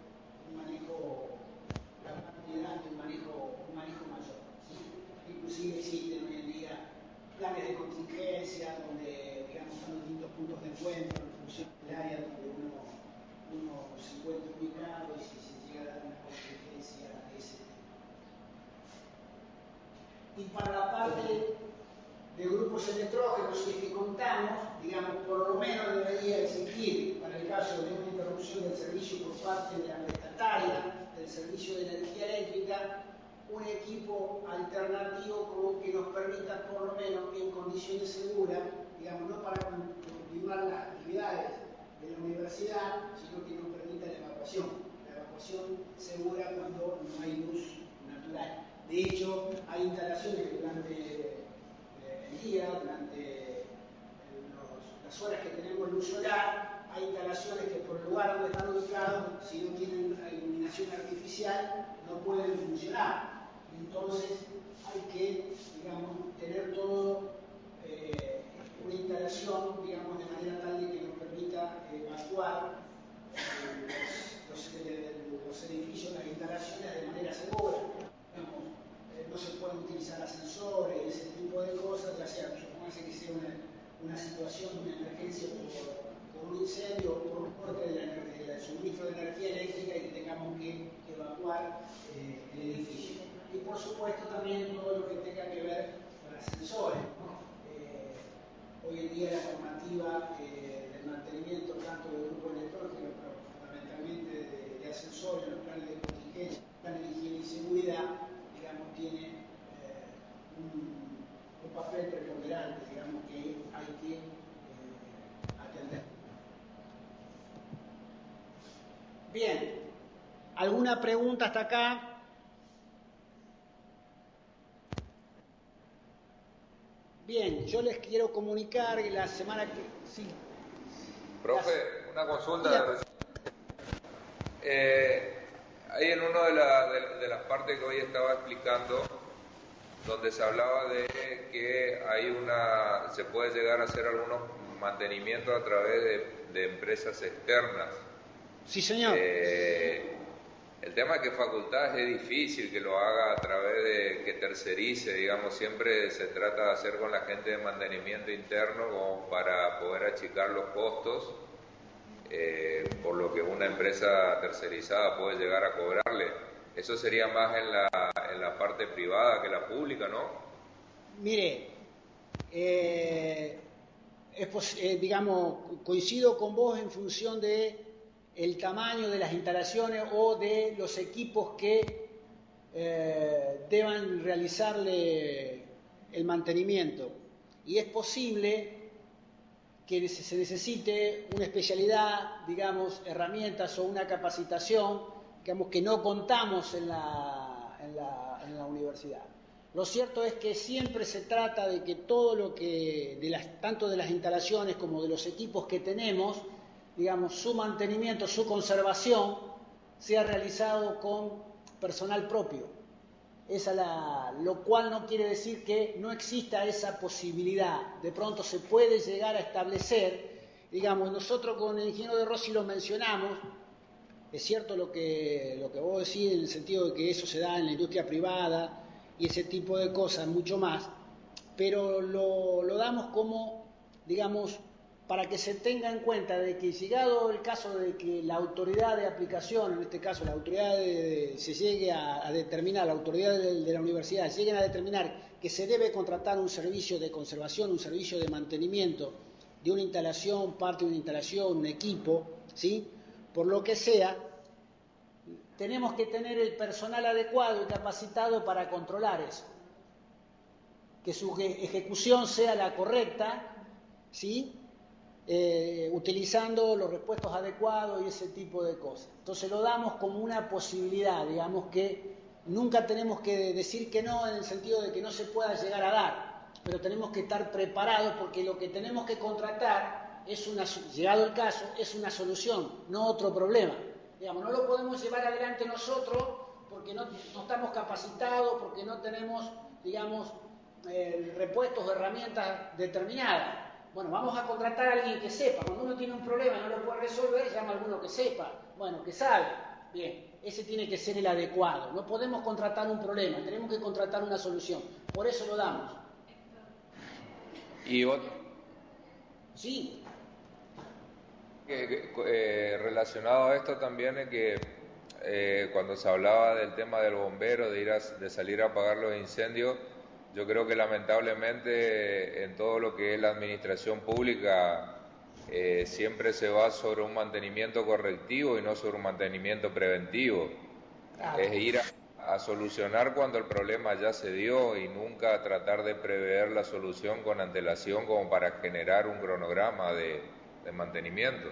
un manejo, la cantidad de un manejo mayor, ¿sí? Inclusive existen hoy en día planes de contingencia donde, digamos, son distintos puntos de encuentro en función del área donde uno se encuentra ubicado y si se llega a dar una contingencia de ese tipo. Y para la parte de grupos electrógenos, si es que contamos, digamos, por lo menos debería existir, para el caso de una interrupción del servicio por parte de la prestataria del servicio de energía eléctrica, un equipo alternativo como que nos permita, por lo menos en condiciones seguras, digamos, no para continuar las actividades de la universidad, sino que nos permita la evacuación segura cuando no hay luz natural. De hecho, hay instalaciones que durante el día, durante las horas que tenemos luz solar, hay instalaciones que por el lugar donde están ubicados, si no tienen iluminación artificial, no pueden funcionar. Entonces hay que, digamos, tener todo una instalación, digamos, de manera tal de que nos permita evacuar los edificios, las instalaciones de manera segura. Digamos, no se pueden utilizar ascensores, ese tipo de cosas, ya sea, supóngase que sea una situación de una emergencia por un incendio o por un corte del suministro de energía eléctrica y que tengamos que evacuar el edificio. Y por supuesto también todo lo que tenga que ver con ascensores, ¿no? Hoy en día la normativa del mantenimiento tanto de grupos electrógenos, pero fundamentalmente de ascensores, los planes de contingencia, planes de higiene y seguridad, digamos, tiene un papel preponderante, digamos, que hay que atender. Bien, ¿alguna pregunta hasta acá? Bien, yo les quiero comunicar que la semana que... Sí. Profe, una consulta. Ahí en una de las partes que hoy estaba explicando, donde se hablaba de que se puede llegar a hacer algunos mantenimientos a través de empresas externas. Sí, señor. El tema es que facultades es difícil que lo haga a través de que tercerice, digamos, siempre se trata de hacer con la gente de mantenimiento interno como para poder achicar los costos, por lo que una empresa tercerizada puede llegar a cobrarle. Eso sería más en la parte privada que la pública, ¿no? Mire, digamos, coincido con vos en función de el tamaño de las instalaciones o de los equipos que deban realizarle el mantenimiento. Y es posible que se necesite una especialidad, digamos, herramientas o una capacitación, digamos, que no contamos en la universidad. Lo cierto es que siempre se trata de que todo lo que, tanto de las instalaciones como de los equipos que tenemos, digamos, su mantenimiento, su conservación, sea realizado con personal propio. Lo cual no quiere decir que no exista esa posibilidad. De pronto se puede llegar a establecer, digamos, nosotros con el ingeniero de Rossi lo mencionamos. Es cierto lo que vos decís en el sentido de que eso se da en la industria privada y ese tipo de cosas, mucho más, pero lo damos como, digamos, para que se tenga en cuenta de que llegado el caso de que la autoridad de aplicación, en este caso la autoridad se llegue a determinar, la autoridad de la universidad lleguen a determinar que se debe contratar un servicio de conservación, un servicio de mantenimiento de una instalación, parte de una instalación, un equipo, ¿sí?, por lo que sea, tenemos que tener el personal adecuado y capacitado para controlar eso. Que su ejecución sea la correcta, ¿sí?, utilizando los repuestos adecuados y ese tipo de cosas. Entonces lo damos como una posibilidad, digamos que nunca tenemos que decir que no en el sentido de que no se pueda llegar a dar, pero tenemos que estar preparados porque lo que tenemos que contratar llegado el caso, es una solución, no otro problema. Digamos, no lo podemos llevar adelante nosotros porque no estamos capacitados, porque no tenemos, digamos, repuestos de herramientas determinadas. Bueno, vamos a contratar a alguien que sepa. Cuando uno tiene un problema y no lo puede resolver, llama a alguno que sepa. Bueno, que sabe. Bien, ese tiene que ser el adecuado. No podemos contratar un problema, tenemos que contratar una solución. Por eso lo damos. ¿Y otro? Sí. Relacionado a esto también es que cuando se hablaba del tema del bombero, de salir a apagar los incendios, yo creo que lamentablemente en todo lo que es la administración pública siempre se va sobre un mantenimiento correctivo y no sobre un mantenimiento preventivo. Claro. Es ir a solucionar cuando el problema ya se dio y nunca tratar de prever la solución con antelación como para generar un cronograma de mantenimiento.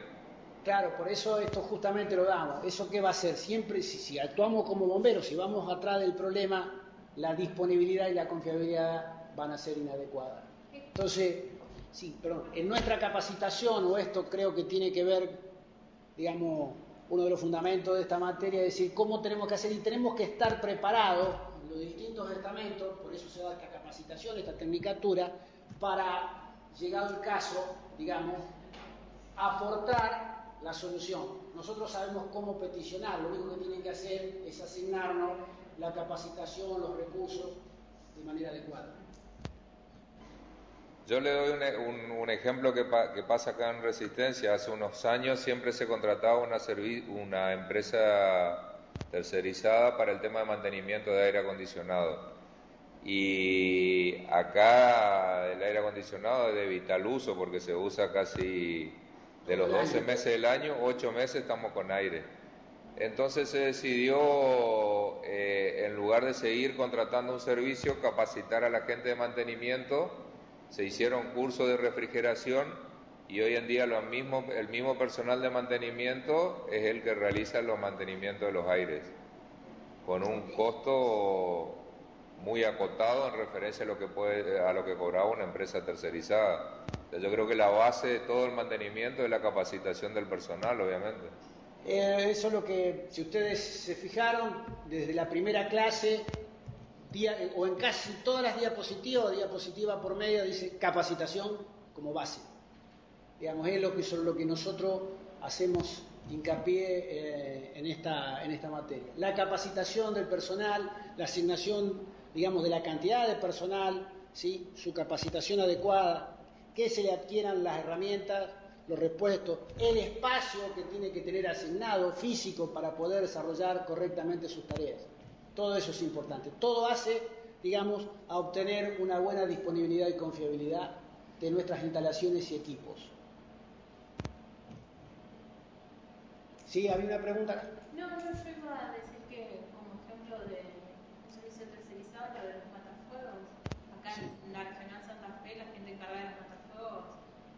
Claro, por eso esto justamente lo damos. ¿Eso qué va a ser? Siempre, si actuamos como bomberos, si vamos atrás del problema, la disponibilidad y la confiabilidad van a ser inadecuadas. Entonces, sí, perdón, en nuestra capacitación, o esto creo que tiene que ver, digamos, uno de los fundamentos de esta materia, es decir, cómo tenemos que hacer, y tenemos que estar preparados en los distintos estamentos, por eso se da esta capacitación, esta tecnicatura, para, llegado el caso, digamos, aportar la solución. Nosotros sabemos cómo peticionar, lo único que tienen que hacer es asignarnos la capacitación, los recursos de manera adecuada. Yo le doy un ejemplo que pasa acá en Resistencia. Hace unos años siempre se contrataba una empresa tercerizada para el tema de mantenimiento de aire acondicionado. Y acá el aire acondicionado es de vital uso porque se usa casi de los 12 meses del año, 8 meses estamos con aire. Entonces se decidió, en lugar de seguir contratando un servicio, capacitar a la gente de mantenimiento. Se hicieron cursos de refrigeración y hoy en día el mismo personal de mantenimiento es el que realiza los mantenimientos de los aires, con un costo muy acotado en referencia a lo que cobraba una empresa tercerizada. Entonces, yo creo que la base de todo el mantenimiento es la capacitación del personal, obviamente. Eso es lo que, si ustedes se fijaron, desde la primera clase, o en casi todas las diapositivas, diapositiva por medio, dice capacitación como base. Digamos, es lo que nosotros hacemos hincapié en esta materia. La capacitación del personal, la asignación, digamos, de la cantidad de personal, ¿sí?, su capacitación adecuada, que se le adquieran las herramientas, los repuestos, el espacio que tiene que tener asignado físico para poder desarrollar correctamente sus tareas. Todo eso es importante. Todo hace, digamos, a obtener una buena disponibilidad y confiabilidad de nuestras instalaciones y equipos. ¿Sí? ¿Había una pregunta? No, yo iba a decir que, como ejemplo de un servicio tercerizado, lo de los matafuegos, acá sí, en la regional Santa Fe, la gente encargada de los matafuegos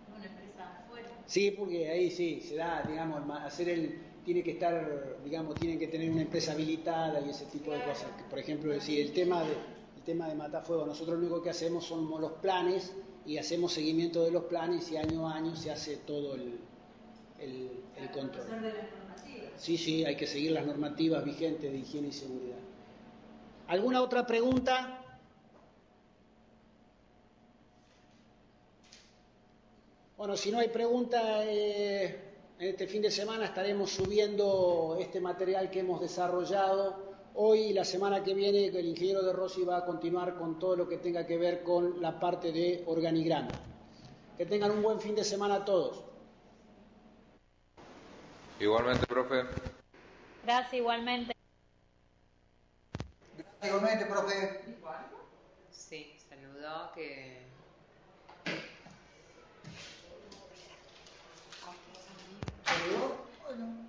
es una empresa afuera. Sí, porque ahí sí, se da, digamos, tiene que estar, digamos, tienen que tener una empresa habilitada y ese tipo de cosas. Por ejemplo, decir, el tema de matafuego. Nosotros lo único que hacemos son los planes y hacemos seguimiento de los planes y año a año se hace todo el control. Sí, hay que seguir las normativas vigentes de higiene y seguridad. ¿Alguna otra pregunta? Bueno, si no hay pregunta, en este fin de semana estaremos subiendo este material que hemos desarrollado. Hoy y la semana que viene el ingeniero De Rossi va a continuar con todo lo que tenga que ver con la parte de organigrama. Que tengan un buen fin de semana a todos. Igualmente, profe. Gracias, igualmente. Gracias, igualmente, profe. Sí, saludó que... ¿Saludó? Bueno.